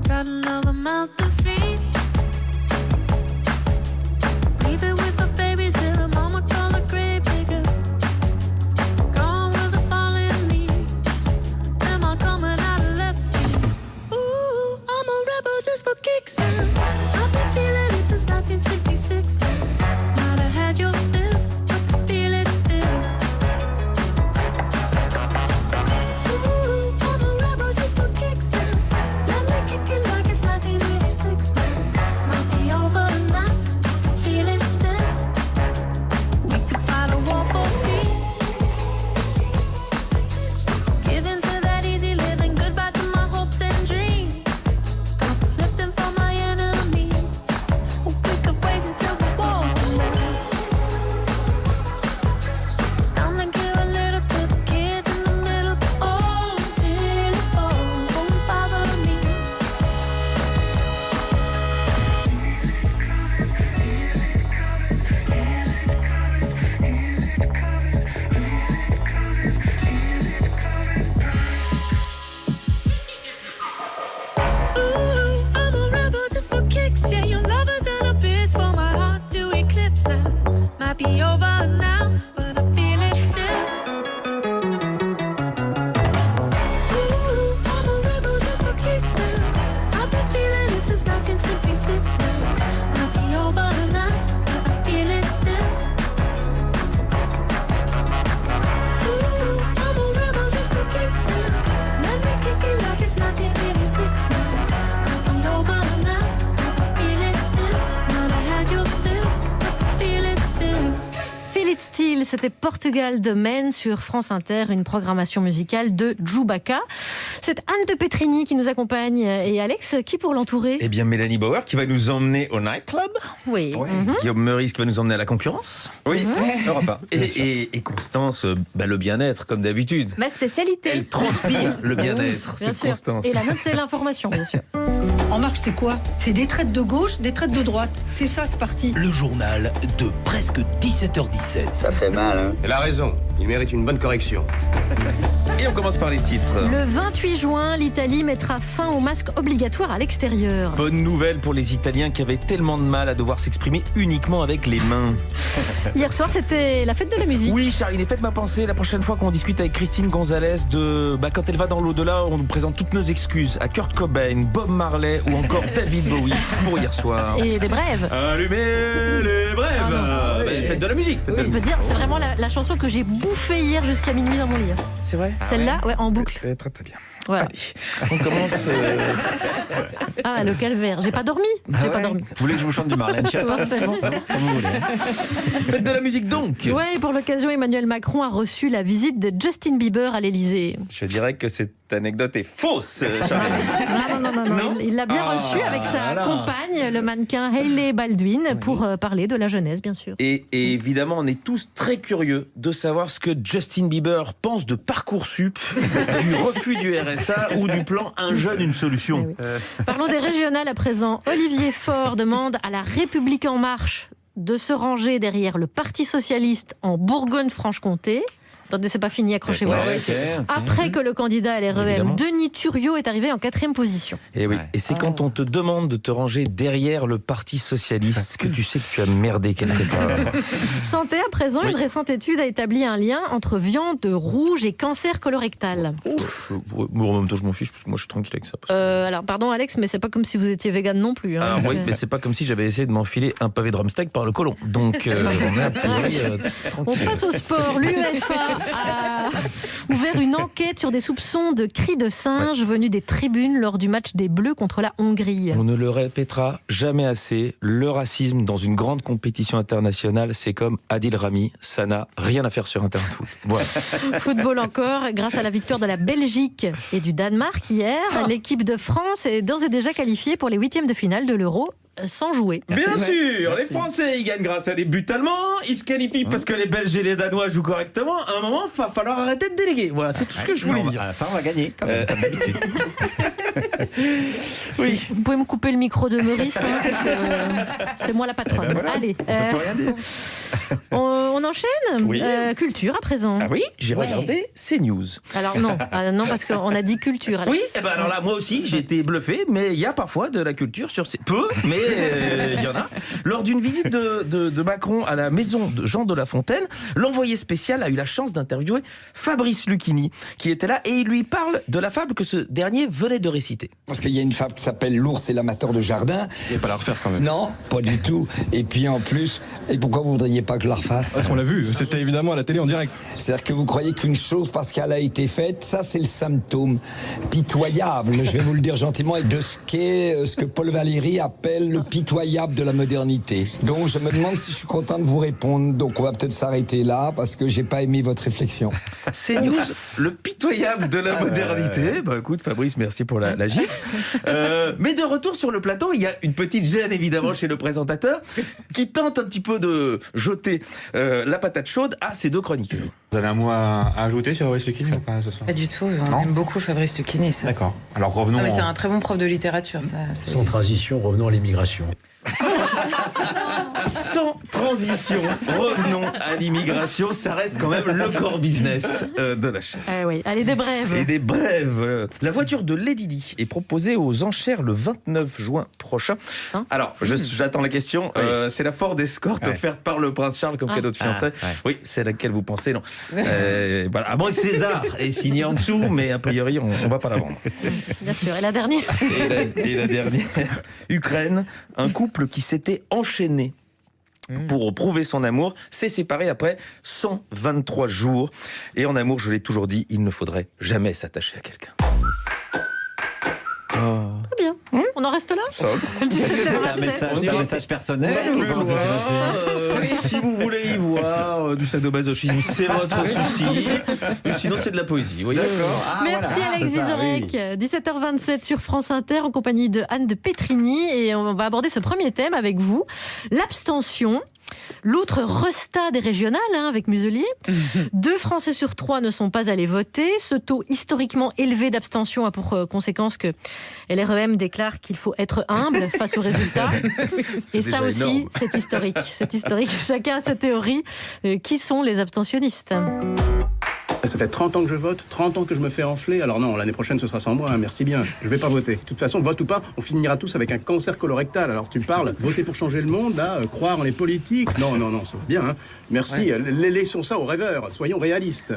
Got another mouth to feed. Leave it with the babies till the mama call the grave digger. Gone with the falling leaves. Am I coming out of left field? Ooh, I'm a rebel just for kicks now. I've been feeling it since 1966 now. Might have had your fill, but I feel it still. Ooh, I'm a rebel just for kicks now. Kick it like it's 1986 now. Might be over now, feel it still. We could fight a war for peace. Give in to that easy living, goodbye to my hopes and dreams. Stop flipping for my enemies. We could wait until the walls come down. It's time to give a little to the kids in the middle. Oh, till it falls, won't bother me. Might be over now, but I feel it still. Ooh, I'm a rebel just for kicks now. I've been feeling it since 1966 now. Might be over now, but I feel it still. Ooh, I'm a rebel just for kicks now. Let me kick it like it's 1986 now. Might be over now, but I feel it still. Might have had your fill, but I feel it still. c'était Portugal de Men sur France Inter, une programmation musicale de Djoubaka. C'est Anne de Petrini qui nous accompagne et Alex, qui pour l'entourer? Eh bien, Mélanie Bauer qui va nous emmener au nightclub. Oui. Guillaume Meurice qui va nous emmener à la concurrence. Oui, Europe 1. Et Constance, le bien-être, comme d'habitude. Ma spécialité. Elle transpire le bien-être, Bien c'est sûr. Constance. Et la note, c'est l'information, bien sûr. En marche, c'est quoi? C'est des traites de gauche, des traites de droite. C'est ça, ce parti. Le journal de presque 17h17. Ça fait mal, hein? Elle a raison, il mérite une bonne correction. Et on commence par les titres. Le 28 juin, l'Italie mettra fin au masque obligatoire à l'extérieur. Bonne nouvelle pour les Italiens qui avaient tellement de mal à devoir s'exprimer uniquement avec les mains. Hier soir, c'était la fête de la musique. Oui, Charline, faites ma pensée. La prochaine fois qu'on discute avec Christine Gonzalez de quand elle va dans l'au-delà, on nous présente toutes nos excuses à Kurt Cobain, Bob Marley ou encore David Bowie pour hier soir. Et des brèves. Allumez les brèves. Faites de la musique. Oui, on peut dire, c'est vraiment la chanson que j'ai bouffée hier jusqu'à minuit dans mon lit. C'est vrai. Celle-là, ouais, en boucle. Très très bien. Voilà. Allez, on commence. Ah, le calvaire. J'ai pas dormi. J'ai pas dormi. Vous voulez que je vous chante du Marlène Schiappa? Bon, c'est bon. Comme vous voulez. Faites de la musique donc. Ouais, pour l'occasion, Emmanuel Macron a reçu la visite de Justin Bieber à l'Élysée. Je dirais que cette anecdote est fausse, Charline. Non. Il l'a bien reçu avec sa compagne, le mannequin Hailey Baldwin, pour parler de la jeunesse, bien sûr. Et évidemment, on est tous très curieux de savoir ce que Justin Bieber pense de Parcoursup, du refus du RSA ou du plan Un jeune, une solution. Parlons des régionales à présent. Olivier Faure demande à la République En Marche de se ranger derrière le Parti Socialiste en Bourgogne-Franche-Comté. Attendez, c'est pas fini, accrochez-vous. Après que le candidat LREM, Évidemment. Denis Thuriot, est arrivé en 4e position. Et oui, et c'est quand on te demande de te ranger derrière le Parti Socialiste que tu sais que tu as merdé quelque part. Santé à présent, une récente étude a établi un lien entre viande rouge et cancer colorectal. Bon, en même temps, je m'en fiche, parce que moi je suis tranquille avec ça. Alors, pardon Alex, mais c'est pas comme si vous étiez vegan non plus. Hein. Alors oui, mais c'est pas comme si j'avais essayé de m'enfiler un pavé de drumstick par le côlon. Donc, on est a priori On tranquille. passe au sport. L'UEFA a ouvert une enquête sur des soupçons de cris de singe venus des tribunes lors du match des Bleus contre la Hongrie. On ne le répétera jamais assez, le racisme dans une grande compétition internationale, c'est comme Adil Rami, ça n'a rien à faire sur un terrain de foot. Voilà. Football encore, grâce à la victoire de la Belgique et du Danemark hier, l'équipe de France est d'ores et déjà qualifiée pour les 8e de finale de l'Euro. Sans jouer. Bien sûr, les Français ils gagnent grâce à des buts allemands, ils se qualifient parce que les Belges et les Danois jouent correctement. À un moment, il va falloir arrêter de déléguer. Voilà, c'est tout ce que je voulais dire. À la fin, on va gagner, quand même, comme d'habitude. Oui. Vous pouvez me couper le micro de Maurice, hein, parce que c'est moi la patronne. voilà, Allez, on peut plus rien dire. on enchaîne. Oui. Culture à présent. Ah oui, j'ai regardé CNews. Alors non, parce qu'on a dit culture. Alex. Oui, et ben alors là, moi aussi, j'ai été bluffé, mais il y a parfois de la culture sur ces... Peu, mais il y en a. Lors d'une visite de Macron à la maison de Jean de La Fontaine, l'envoyé spécial a eu la chance d'interviewer Fabrice Lucchini, qui était là, et il lui parle de la fable que ce dernier venait de réciter. Parce qu'il y a une fable qui s'appelle L'ours et l'amateur de jardin. Il ne pas la refaire quand même. Non, pas du tout. Et puis en plus, et pourquoi vous voudriez pas que je la refasse? Parce qu'on l'a vu, c'était évidemment à la télé en direct. C'est-à-dire que vous croyez qu'une chose, parce qu'elle a été faite, ça c'est le symptôme pitoyable, je vais vous le dire gentiment, et de ce que Paul Valéry appelle le pitoyable de la modernité. Donc je me demande si je suis content de vous répondre. Donc on va peut-être s'arrêter là, parce que j'ai pas aimé votre réflexion. C'est news, le pitoyable de la modernité. Bah écoute Fabrice, merci pour la gifle. Mais de retour sur le plateau, il y a une petite gêne évidemment chez le présentateur qui tente un petit peu de jeter la patate chaude à ces deux chroniqueurs. Vous avez un mot à ajouter sur Fabrice Lucchini ou pas ce soir? Pas du tout, on aime beaucoup Fabrice Lucchini. Ça, d'accord. Alors revenons. mais c'est un très bon prof de littérature. Ça, Sans transition, revenons à l'immigration. Sans transition, revenons à l'immigration. Ça reste quand même le core business de la chaîne. Oui. Allez, des brèves. Et des brèves. La voiture de Lady Di est proposée aux enchères le 29 juin prochain. Alors, j'attends la question. C'est la Ford Escort offerte par le prince Charles comme cadeau de fiançailles. Oui, c'est à laquelle vous pensez, non. Voilà. À moins que César est signé en dessous, mais a priori, on ne va pas la vendre. Bien sûr. Et la dernière Et la dernière. Ukraine, un couple qui s'était enchaîné pour prouver son amour, s'est séparé après 123 jours. Et en amour, je l'ai toujours dit, il ne faudrait jamais s'attacher à quelqu'un. Très bien. On en reste là Est-ce que c'est un message personnel Si vous voulez y voir du sadomasochisme, c'est votre souci. Mais sinon, c'est de la poésie. Vous voyez. Merci Alex Vizorek. 17h27 sur France Inter en compagnie de Anne de Petrini et on va aborder ce premier thème avec vous, l'abstention. L'autre resta des régionales avec Muselier. 2 Français sur 3 ne sont pas allés voter. Ce taux historiquement élevé d'abstention a pour conséquence que LREM déclare qu'il faut être humble face aux résultats. Et ça aussi, énorme. C'est historique. C'est historique. Chacun a sa théorie. Qui sont les abstentionnistes ? Ça fait 30 ans que je vote, 30 ans que je me fais enfler. Alors non, l'année prochaine, ce sera sans moi, merci bien. Je vais pas voter. De toute façon, vote ou pas, on finira tous avec un cancer colorectal. Alors tu parles, voter pour changer le monde, là, croire en les politiques. Non, ça va bien. Hein. Merci, laissons ça aux rêveurs, soyons réalistes.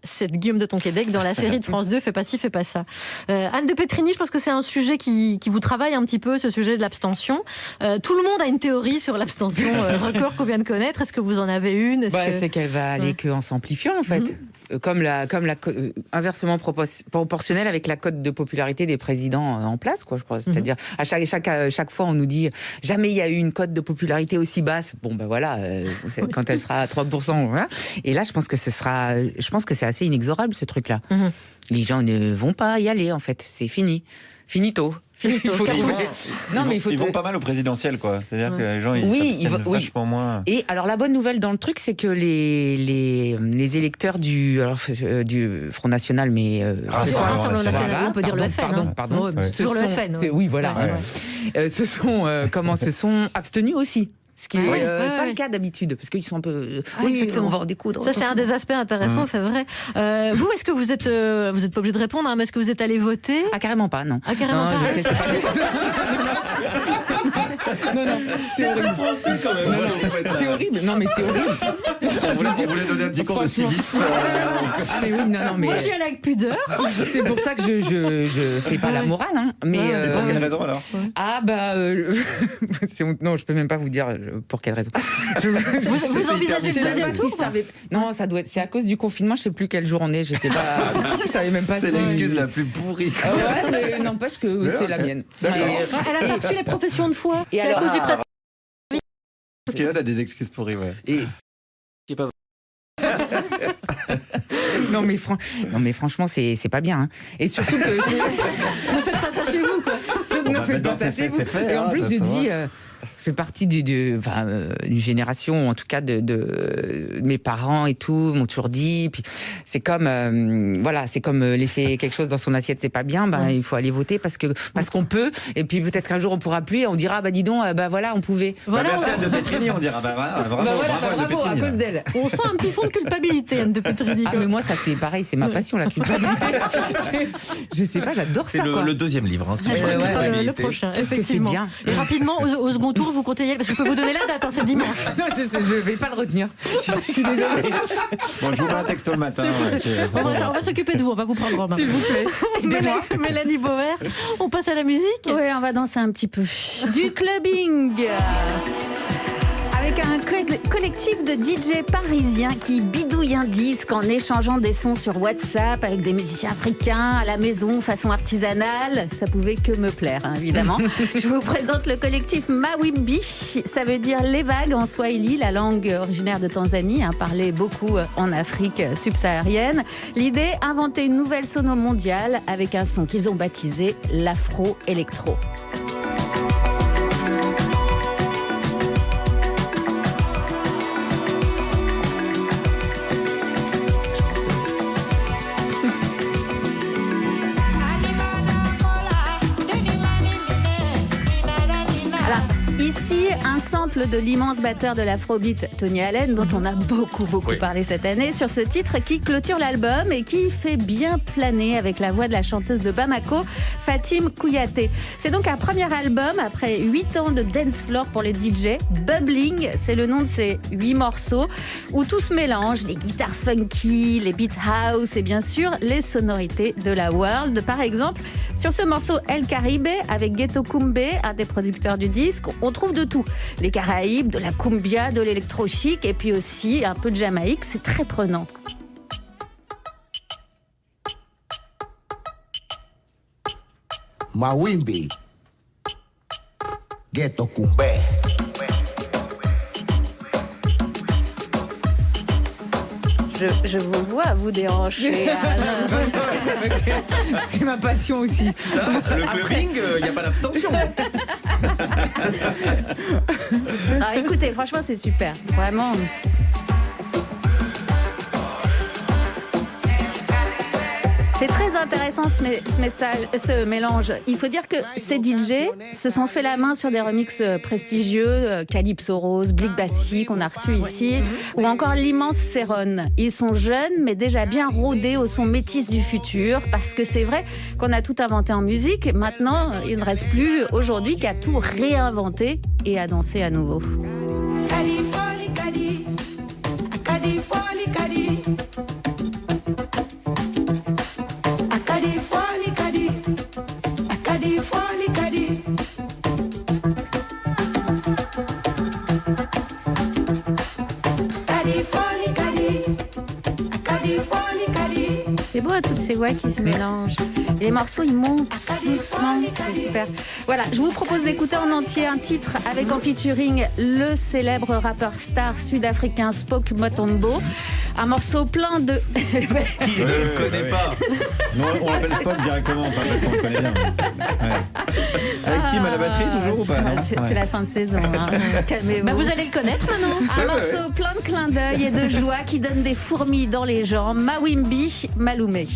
C'est Guillaume de Tonquédec dans la série de France 2, Fais pas ci, fais pas ça. Anne de Petrini, je pense que c'est un sujet qui vous travaille un petit peu, ce sujet de l'abstention. Tout le monde a une théorie sur l'abstention record qu'on vient de connaître. Est-ce que vous en avez une ? C'est qu'elle va aller qu'en s'amplifiant, en fait. Comme la inversement proportionnelle avec la cote de popularité des présidents en place, quoi, je crois. C'est-à-dire, à chaque fois, on nous dit jamais il y a eu une cote de popularité aussi basse. Bon, ben voilà, quand elle sera à 3%. Voilà. Et là, je pense que c'est assez inexorable, ce truc-là. Les gens ne vont pas y aller, en fait. C'est fini. Finito. Ils vont pas mal au présidentiel, quoi. C'est-à-dire que les gens, ils vachement moins. Et alors, la bonne nouvelle dans le truc, c'est que les électeurs du Front National, mais... Rassemblement National, on peut dire le FN. Pardon. Sur le FN. Oui, voilà. Se sont abstenus aussi. Ce qui n'est pas le cas d'habitude, parce qu'ils sont un peu... on va en découdre. Ça, c'est un des aspects intéressants, c'est vrai. Vous, est-ce que vous êtes pas obligé de répondre, mais est-ce que vous êtes allé voter ? Ah, carrément pas, non. Ah, carrément pas. Je sais, c'est pas... Non, c'est très français quand même. C'est horrible. Non, mais c'est horrible. On voulait donner un petit cours de civisme. Ah, mais oui, non, mais... Moi, j'y allais avec pudeur. C'est pour ça que je fais pas la morale, hein. Mais et pour quelle raison, alors ? Ah, non, je peux même pas vous dire pour quelle raison. Vous envisagez le deuxième tour ? Non, ça doit être... C'est à cause du confinement, je sais plus quelle jour on est. Je savais même pas. C'est l'excuse la plus pourrie. Ouais, mais n'empêche que c'est la mienne. Elle a pas reçu les professions de foi. Et c'est à cause du président. Parce qu'il y a des excuses pourries, ouais. Et qui est pas... Non mais franchement c'est pas bien, hein. Et surtout que ne faites pas ça chez vous, quoi. Ne faites pas ça chez vous. Et en plus je dis je fais partie d'une génération, en tout cas de mes parents et tout, m'ont toujours dit. Puis c'est comme c'est comme laisser quelque chose dans son assiette, c'est pas bien. Il faut aller voter parce qu'on peut. Et puis peut-être qu'un jour on pourra plus et on dira dis donc voilà on pouvait. Merci Anne de Petrini, on dira bravo à cause d'elle. On sent un petit fond de culpabilité, Anne de Petrini. Ah mais moi ça c'est pareil, c'est ma passion la culpabilité. Je sais pas, j'adore ça. C'est le deuxième livre. Le prochain, effectivement. C'est bien. Et rapidement au second tour. Vous comptez y aller parce que je peux vous donner la date, c'est dimanche. Non, je vais pas le retenir. Je suis désolée. Bon, je vous mets un texto le matin. On va s'occuper de vous, on va vous prendre en main. S'il vous plaît. Mélanie Bauer, on passe à la musique ? Oui, on va danser un petit peu. Du clubbing avec un collectif de DJ parisiens qui bidouillent un disque en échangeant des sons sur WhatsApp avec des musiciens africains à la maison, façon artisanale. Ça pouvait que me plaire, évidemment. Je vous présente le collectif Mawimbi. Ça veut dire les vagues en swahili, la langue originaire de Tanzanie, parlée beaucoup en Afrique subsaharienne. L'idée, inventer une nouvelle sono mondiale avec un son qu'ils ont baptisé l'afro-électro. Ici, un sample de l'immense batteur de l'afrobeat Tony Allen, dont on a beaucoup parlé cette année, sur ce titre qui clôture l'album et qui fait bien planer avec la voix de la chanteuse de Bamako, Fatim Kouyaté. C'est donc un premier album après 8 ans de dance floor pour les DJ. Bubbling, c'est le nom de ces 8 morceaux où tout se mélange, les guitares funky, les beat house et bien sûr les sonorités de la world. Par exemple, sur ce morceau El Caribe avec Ghetto Kumbe, un des producteurs du disque, on trouve de tout. Les Caraïbes, de la cumbia, de l'électro-chic et puis aussi un peu de Jamaïque. C'est très prenant. Mawimbi, Ghetto Cumbé. Je vous vois vous déhancher. C'est ma passion aussi. Ça, le clubbing, il n'y a pas d'abstention. Ah, écoutez, franchement, c'est super. Vraiment. C'est très intéressant ce mélange. Il faut dire que ces DJ se sont fait la main sur des remixes prestigieux, Calypso Rose, Blick Bassi qu'on a reçu ici, ou encore l'immense Céron. Ils sont jeunes mais déjà bien rodés au son métis du futur, parce que c'est vrai qu'on a tout inventé en musique. Maintenant, il ne reste plus aujourd'hui qu'à tout réinventer et à danser à nouveau. C'est beau, toutes ces voix qui se mélangent. Et les morceaux, ils montent doucement. C'est super. Voilà, je vous propose d'écouter en entier un titre avec en featuring le célèbre rappeur star sud-africain Spoke Motombo. Un morceau plein de... Qui ne le connaît pas? Non, on l'appelle Spock directement, enfin, parce qu'on le connaît bien. Ouais. Avec Tim à la batterie, toujours ou pas? C'est la fin de saison. Hein. Calmez-vous. Bah, vous allez le connaître maintenant. Un morceau plein de clins d'œil et de joie qui donne des fourmis dans les jambes. Mawimbi Maloumé.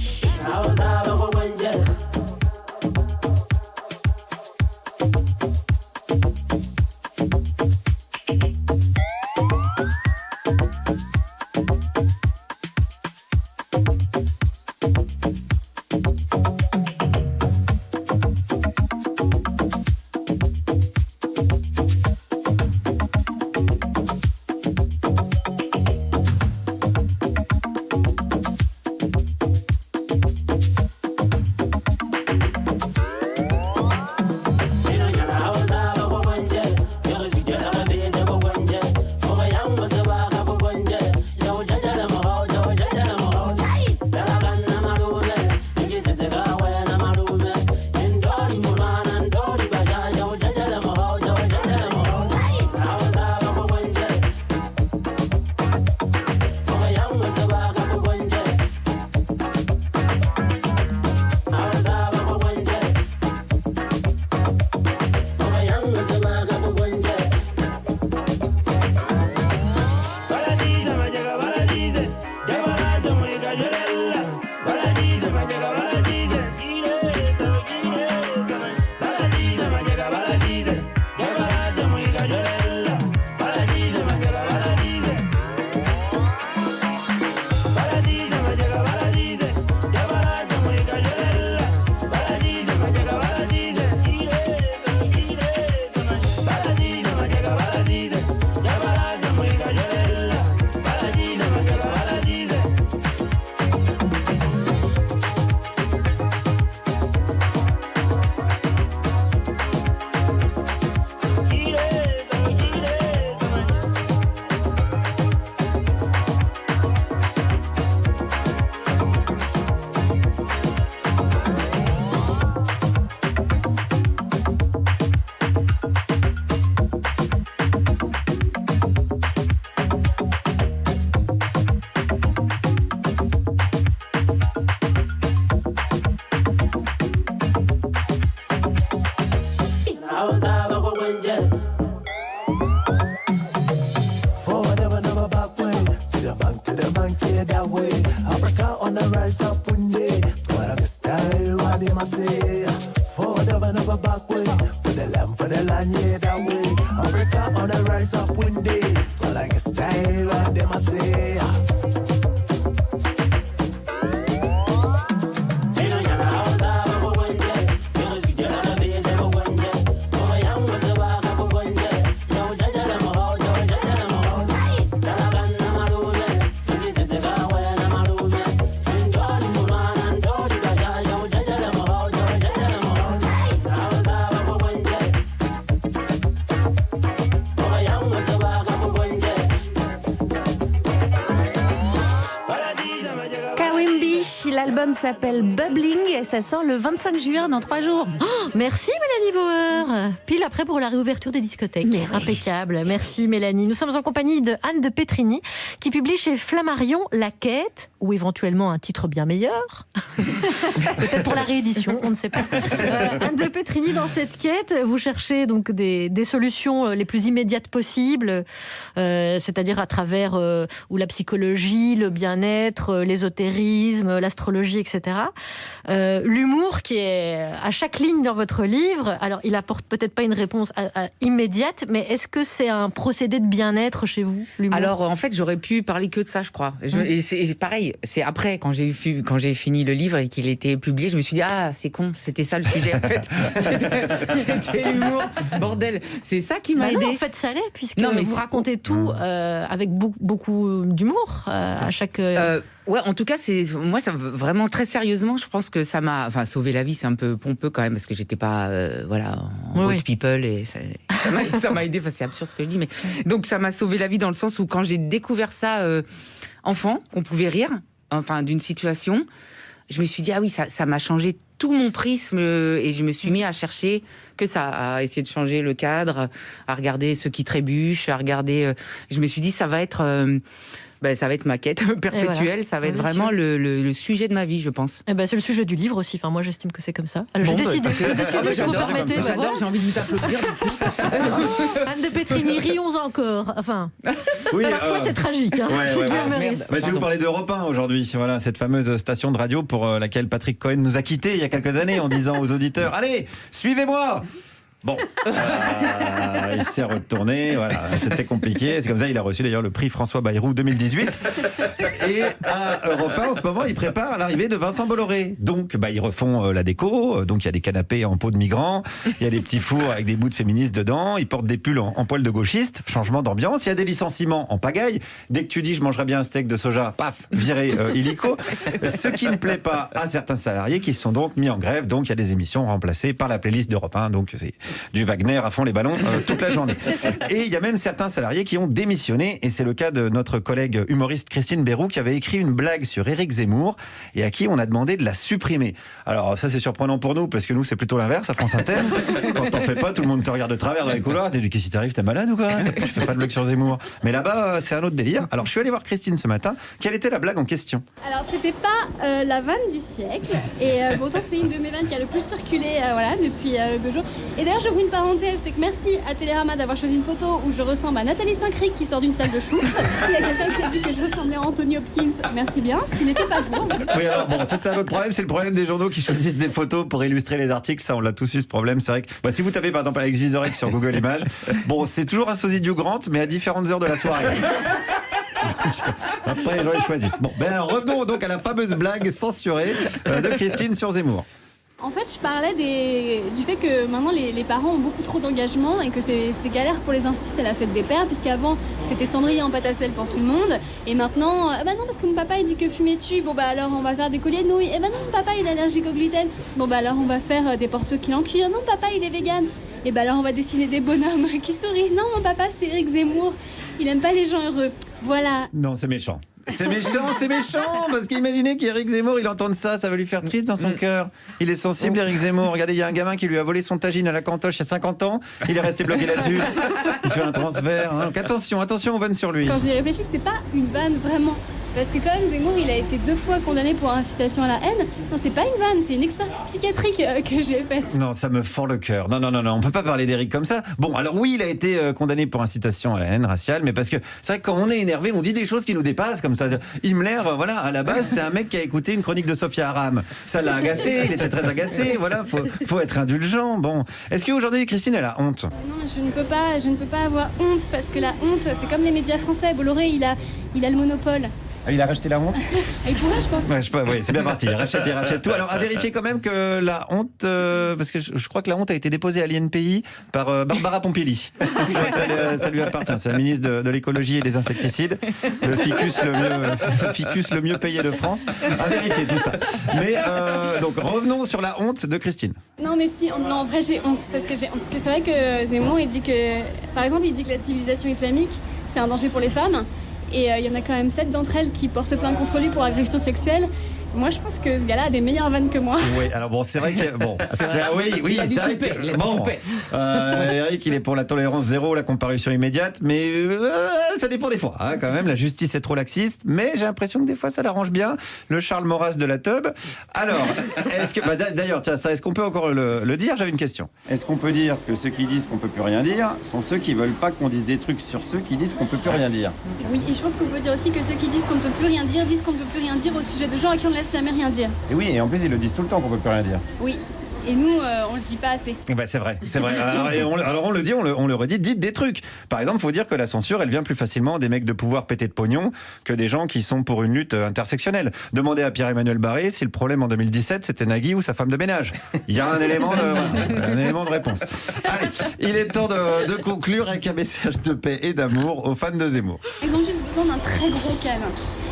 l'album s'appelle Bubbling et ça sort le 25 juin dans 3 jours. Oh, merci Mélanie Bauer. Pile après pour la réouverture des discothèques. Impeccable. Merci Mélanie. Nous sommes en compagnie de Anne de Petrini qui publie chez Flammarion La Quête, ou éventuellement un titre bien meilleur. Peut-être pour la réédition, on ne sait pas. Anne de Petrini, dans cette quête, vous cherchez donc des solutions les plus immédiates possibles, c'est-à-dire à travers ou la psychologie, le bien-être, l'ésotérisme, l'astrologie, etc. L'humour qui est à chaque ligne dans votre livre, alors il apporte peut-être pas une réponse immédiate, mais est-ce que c'est un procédé de bien-être chez vous, l'humour ? Alors en fait, j'aurais pu parler que de ça, je crois. Et c'est pareil, c'est après, quand j'ai fini le livre et qu'il était publié, je me suis dit, ah, c'est con, c'était ça le sujet en fait. C'était l'humour. Bordel, c'est ça qui m'a aidé. En fait, ça l'est, puisque vous racontez tout avec beaucoup d'humour à chaque... Ouais, en tout cas, moi, ça vraiment très sérieusement, je pense que ça m'a, sauvé la vie. C'est un peu pompeux quand même parce que j'étais pas, en road people et ça m'a aidé. Enfin, c'est absurde ce que je dis, mais donc ça m'a sauvé la vie dans le sens où quand j'ai découvert ça enfant, qu'on pouvait rire, d'une situation, je me suis dit ah oui, ça m'a changé tout mon prisme et je me suis mis à chercher que ça, à essayer de changer le cadre, à regarder ceux qui trébuchent, à regarder. Je me suis dit ça va être ma quête perpétuelle, voilà. Ça va être vraiment le sujet de ma vie, je pense. C'est le sujet du livre aussi. Enfin, moi, j'estime que c'est comme ça. Alors, j'ai décidé si vous permettez. J'adore, j'ai envie de vous applaudir. Anne de Petrini, rions encore. Enfin, oui, parfois c'est tragique. Hein. Je vais vous parler d'Europe 1 aujourd'hui. Voilà, cette fameuse station de radio pour laquelle Patrick Cohen nous a quittés il y a quelques années en disant aux auditeurs « Allez, suivez-moi !» Bon, il s'est retourné, voilà, c'était compliqué. C'est comme ça, il a reçu d'ailleurs le prix François Bayrou 2018. Et à Europe 1, en ce moment, il prépare l'arrivée de Vincent Bolloré. Donc, ils refont la déco. Donc, il y a des canapés en peau de migrants, il y a des petits fours avec des bouts de féministes dedans, ils portent des pulls en poil de gauchistes, changement d'ambiance. Il y a des licenciements en pagaille. Dès que tu dis je mangerais bien un steak de soja, paf, viré illico. Ce qui ne plaît pas à certains salariés qui se sont donc mis en grève. Donc, il y a des émissions remplacées par la playlist d'Europe 1. Donc, c'est du Wagner à fond les ballons toute la journée. Et il y a même certains salariés qui ont démissionné, et c'est le cas de notre collègue humoriste Christine Béroux qui avait écrit une blague sur Éric Zemmour et à qui on a demandé de la supprimer. Alors ça c'est surprenant pour nous parce que nous c'est plutôt l'inverse à France Inter. Quand t'en fais pas, tout le monde te regarde de travers dans les couloirs, t'es du qu'est-ce qui t'arrive, t'es malade ou quoi ? Tu fais pas de blague sur Zemmour. Mais là-bas c'est un autre délire. Alors je suis allé voir Christine ce matin. Quelle était la blague en question ? Alors c'était pas la vanne du siècle et pourtant c'est une de mes vannes qui a le plus circulé depuis 2 jours. Et d'ailleurs j'ouvre une parenthèse, c'est que merci à Télérama d'avoir choisi une photo où je ressemble à Nathalie Saint-Cric qui sort d'une salle de shoot. Il y a quelqu'un qui a dit que je ressemblais à Anthony Hopkins, merci bien, ce qui n'était pas vous. Oui alors bon, ça c'est un autre problème, c'est le problème des journaux qui choisissent des photos pour illustrer les articles, ça on l'a tous eu ce problème, c'est vrai que si vous tapez par exemple Alex Vizorek sur Google Images, bon c'est toujours un sosie du Grant mais à différentes heures de la soirée. Après les gens ils choisissent. Bon, alors revenons donc à la fameuse blague censurée de Christine sur Zemmour. En fait, je parlais du fait que maintenant les parents ont beaucoup trop d'engagement et que c'est galère pour les instituts à la fête des pères, puisqu'avant c'était cendrier en pâte à sel pour tout le monde, et maintenant, non, parce que mon papa il dit que fumer tue, alors on va faire des colliers de nouilles, non, mon papa il est allergique au gluten, alors on va faire des porte-clés en cuir, non, papa il est vegan, alors on va dessiner des bonhommes qui sourient, non, mon papa c'est Éric Zemmour, il aime pas les gens heureux, voilà. Non, c'est méchant. C'est méchant, parce qu'imaginez qu'Éric Zemmour, il entende ça va lui faire triste dans son cœur. Il est sensible, Éric Zemmour. Regardez, il y a un gamin qui lui a volé son tagine à la cantoche il y a 50 ans. Il est resté bloqué là-dessus. Il fait un transfert. Donc attention aux vannes sur lui. Quand j'y réfléchis, c'est pas une vanne vraiment. Parce que quand même, Zemmour, il a été 2 fois condamné pour incitation à la haine. Non, c'est pas une vanne, c'est une expertise psychiatrique que j'ai faite. Non, ça me fend le cœur. Non, on peut pas parler d'Éric comme ça. Bon, alors oui, il a été condamné pour incitation à la haine raciale, mais parce que c'est vrai que quand on est énervé, on dit des choses qui nous dépassent comme ça. Himmler, à la base, c'est un mec qui a écouté une chronique de Sophia Aram. Ça l'a agacé, il était très agacé, faut être indulgent. Bon, est-ce qu'aujourd'hui, Christine, elle a honte ? Non, je ne peux pas avoir honte, parce que la honte, c'est comme les médias français. Bolloré, il a le monopole. Il a racheté la honte ? Il pourrait, je pense. Oui, c'est bien parti. Il rachète tout. Alors, à vérifier quand même que la honte, parce que je crois que la honte a été déposée à l'INPI par Barbara Pompili. Je crois que ça lui appartient. C'est la ministre de l'écologie et des insecticides. Le ficus le mieux payé de France. À vérifier tout ça. Mais donc, revenons sur la honte de Christine. Non, mais si, en vrai, j'ai honte. Parce que c'est vrai que Zemmour, il dit que, par exemple, la civilisation islamique, c'est un danger pour les femmes. Et il y en a quand même 7 d'entre elles qui portent plainte contre lui pour agression sexuelle. Moi, je pense que ce gars-là a des meilleures vannes que moi. Oui, alors bon, c'est vrai que oui, Il a du c'est vrai toupet, que il a du bon, toupet. Eric, il est pour la tolérance zéro, la comparution immédiate, mais ça dépend des fois, hein, quand même. La justice est trop laxiste, mais j'ai l'impression que des fois ça l'arrange bien. Le Charles Maurras de la teub. Alors, est-ce que d'ailleurs, tiens, ça, est-ce qu'on peut encore le dire? J'avais une question. Est-ce qu'on peut dire que ceux qui disent qu'on peut plus rien dire sont ceux qui veulent pas qu'on dise des trucs sur ceux qui disent qu'on peut plus rien dire? Oui, et je pense qu'on peut dire aussi que ceux qui disent qu'on ne peut plus rien dire disent qu'on ne peut plus rien dire au sujet de gens à qui on ne laisse jamais rien dire. Et oui, et en plus ils le disent tout le temps qu'on peut plus rien dire. Oui. Et nous, on le dit pas assez. Bah c'est vrai, c'est vrai. Alors on le dit, on le redit, dites des trucs. Par exemple, il faut dire que la censure, elle vient plus facilement des mecs de pouvoir péter de pognon que des gens qui sont pour une lutte intersectionnelle. Demandez à Pierre-Emmanuel Barré si le problème en 2017, c'était Nagui ou sa femme de ménage. Il y a un élément de réponse. Allez, il est temps de conclure avec un message de paix et d'amour aux fans de Zemmour. Ils ont juste besoin d'un très gros câlin.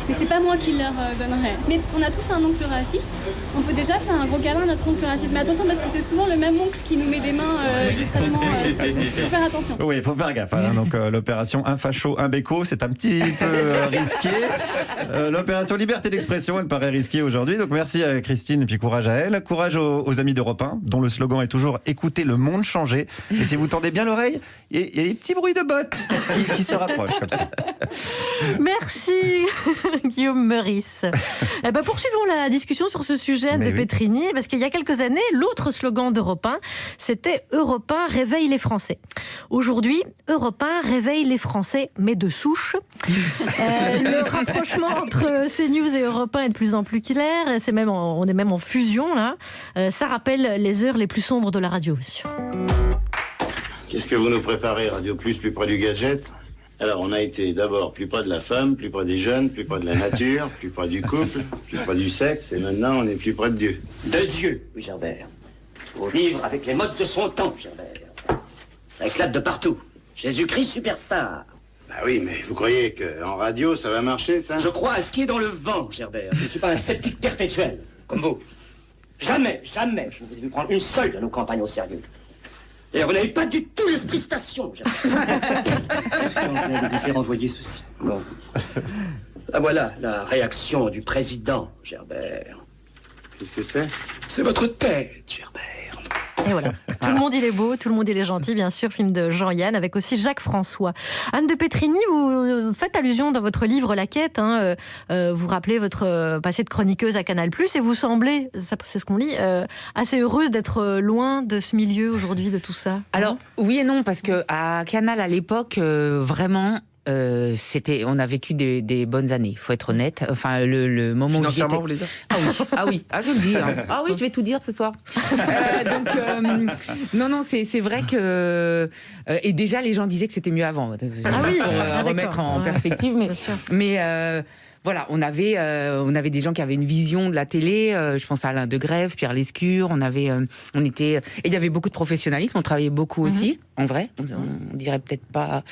Mais c'est pas moi qui leur donnerai. Mais on a tous un oncle raciste. On peut déjà faire un gros câlin à notre oncle raciste. Mais attention, parce que c'est souvent le même oncle qui nous met des mains discrètement. Faut faire attention. Oui, il faut faire gaffe. Hein. Donc l'opération un facho, un béco, c'est un petit peu risqué. L'opération liberté d'expression, elle paraît risquée aujourd'hui. Donc merci à Christine et puis courage à elle. Courage aux amis d'Europe 1, dont le slogan est toujours « Écoutez le monde changer ». Et si vous tendez bien l'oreille, il y a des petits bruits de bottes qui se rapprochent comme ça. Merci Guillaume Meurice. Poursuivons la discussion sur ce sujet de Petrini, parce qu'il y a quelques années, l'autre slogan d'Europe 1, c'était « Europe 1 réveille les Français ». Aujourd'hui, Europe 1 réveille les Français, mais de souche. Le rapprochement entre CNews et Europe 1 est de plus en plus clair. On est même en fusion, là. Ça rappelle les heures les plus sombres de la radio. Qu'est-ce que vous nous préparez, Radio Plus, plus près du gadget? Alors, on a été d'abord plus près de la femme, plus près des jeunes, plus près de la nature, plus près du couple, plus près du sexe, et maintenant, on est plus près de Dieu. De Dieu, oui, Gerbert. Faut vivre avec les modes de son temps, Gerbert. Ça éclate de partout. Jésus-Christ superstar. Bah oui, mais vous croyez qu'en radio, ça va marcher, ça? Je crois à ce qui est dans le vent, Gerbert. Je ne suis pas un sceptique perpétuel, comme vous. Jamais, jamais, je ne vous ai vu prendre une seule de nos campagnes au sérieux. D'ailleurs, vous n'avez pas du tout l'esprit station, Gerbert. Est-ce qu'on vient de vous faire envoyer ceci? Bon. Ah voilà, la réaction du président, Gerbert. Qu'est-ce que c'est? C'est votre tête, Gerbert. Et voilà. Tout le monde il est beau, tout le monde il est gentil, bien sûr, film de Jean-Yann avec aussi Jacques François. Anne de Petrini, vous faites allusion dans votre livre La Quête, vous rappelez votre passé de chroniqueuse à Canal+, et vous semblez, c'est ce qu'on lit, assez heureuse d'être loin de ce milieu aujourd'hui, de tout ça. Alors oui et non, parce que à Canal à l'époque, vraiment. On a vécu des bonnes années, faut être honnête. Enfin, le moment où j'y étais... vous voulez dire? Ah oui, je le dis. Hein. Ah oui, je vais tout dire ce soir. Non, c'est vrai que et déjà les gens disaient que c'était mieux avant. Pour remettre en perspective, mais voilà, on avait des gens qui avaient une vision de la télé. Je pense à Alain Degrève, Pierre Lescure. Et il y avait beaucoup de professionnalisme. On travaillait beaucoup aussi, en vrai. On dirait peut-être pas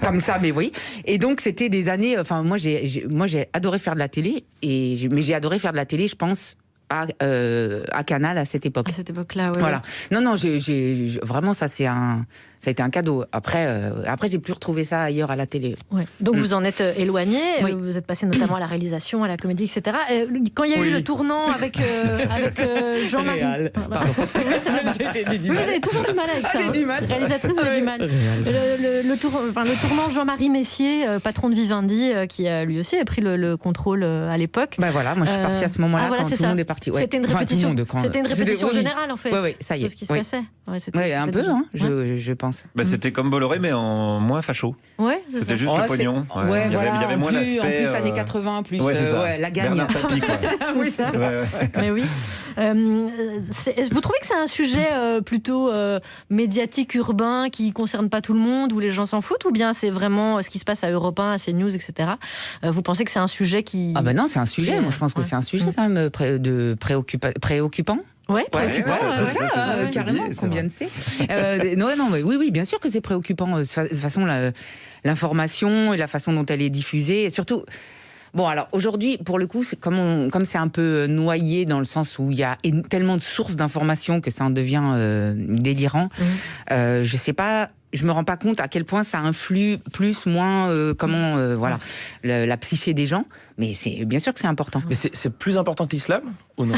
comme ça, mais oui. Et donc c'était des années. Enfin, moi j'ai adoré faire de la télé, mais j'ai adoré faire de la télé, je pense. À Canal à cette époque. À cette époque-là, oui. Voilà. Non, vraiment, ça a été un cadeau. Après, j'ai plus retrouvé ça ailleurs à la télé. Ouais. Donc vous en êtes éloigné. Vous êtes passé notamment à la réalisation, à la comédie, etc. Quand il y a eu le tournant avec Jean-Marie. Pardon. Vous avez toujours du mal avec ça. Du mal. Réalisatrice, vous avez du mal. Le tournant Jean-Marie Messier, patron de Vivendi, qui a lui aussi pris le contrôle à l'époque. Bah voilà, moi je suis partie à ce moment-là quand tout le monde est parti. Ouais. C'était une répétition. C'était une répétition générale en fait. Oui, ça y est. De ce qui se passait. Ouais, un peu, hein, je pense. C'était comme Bolloré, mais en moins facho. Ouais, c'était juste le pognon. Il y avait moins l'aspect. En plus, années 80, plus la gagne. Bernard Tapie, quoi. C'est ça. Mais oui. Vous trouvez que c'est un sujet plutôt médiatique, urbain, qui concerne pas tout le monde, où les gens s'en foutent, ou bien c'est vraiment ce qui se passe à Europe 1, à CNews, etc. Vous pensez que c'est un sujet qui... Ah ben non, c'est un sujet. Moi, je pense que c'est un sujet quand même préoccupant. Ouais, préoccupant. C'est ça, carrément, combien de c'est. Non, mais oui, bien sûr que c'est préoccupant. De toute façon, l'information et la façon dont elle est diffusée, et surtout... Bon, alors aujourd'hui, pour le coup, c'est comme c'est un peu noyé dans le sens où il y a tellement de sources d'informations que ça en devient délirant. Je sais pas je me rends pas compte à quel point ça influe plus, moins, voilà, la psyché des gens. Mais bien sûr que c'est important. Mais c'est plus important que l'islam ou non?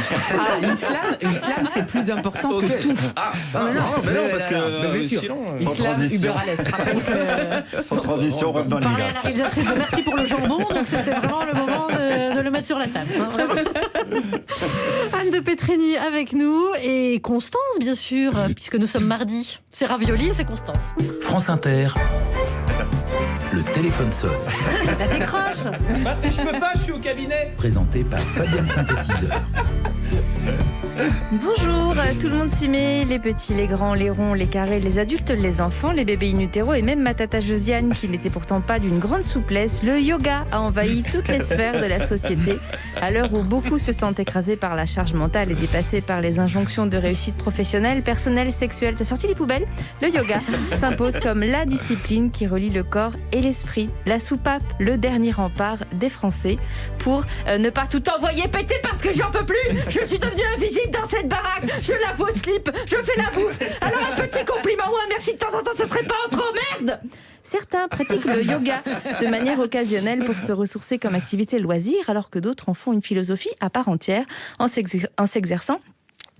L'islam, c'est plus important que tout. Non, parce que bien sûr. sinon, Islam, Uber à l'Est. Sans transition, on dans Parler à la l'immigration. réalisatrice de merci pour le jambon, donc c'était vraiment le moment de le mettre sur la table. Hein, vraiment. Anne de Petrini avec nous et Constance, bien sûr, puisque nous sommes mardi. C'est ravioli et c'est Constance. France Inter. Le téléphone sonne. Bah, décroche. je peux pas, je suis au cabinet. Présenté par Fabienne Synthétiseur. Bonjour, tout le monde s'y met, les petits, les grands, les ronds, les carrés, les adultes, les enfants, les bébés in utero et même ma tata Josiane qui n'était pourtant pas d'une grande souplesse. Le yoga a envahi toutes les sphères de la société. À l'heure où beaucoup se sentent écrasés par la charge mentale et dépassés par les injonctions de réussite professionnelle, personnelle, sexuelle, t'as sorti les poubelles? Le yoga s'impose comme la discipline qui relie le corps et l'esprit. La soupape, le dernier rempart des Français pour ne pas tout envoyer péter parce que j'en peux plus. Je suis devenue invisible dans cette baraque, je lave au slip, je fais la bouffe. Alors un petit compliment ou un merci de temps en temps, ce serait pas trop merde. Certains pratiquent le yoga de manière occasionnelle pour se ressourcer comme activité loisir, alors que d'autres en font une philosophie à part entière en s'exerçant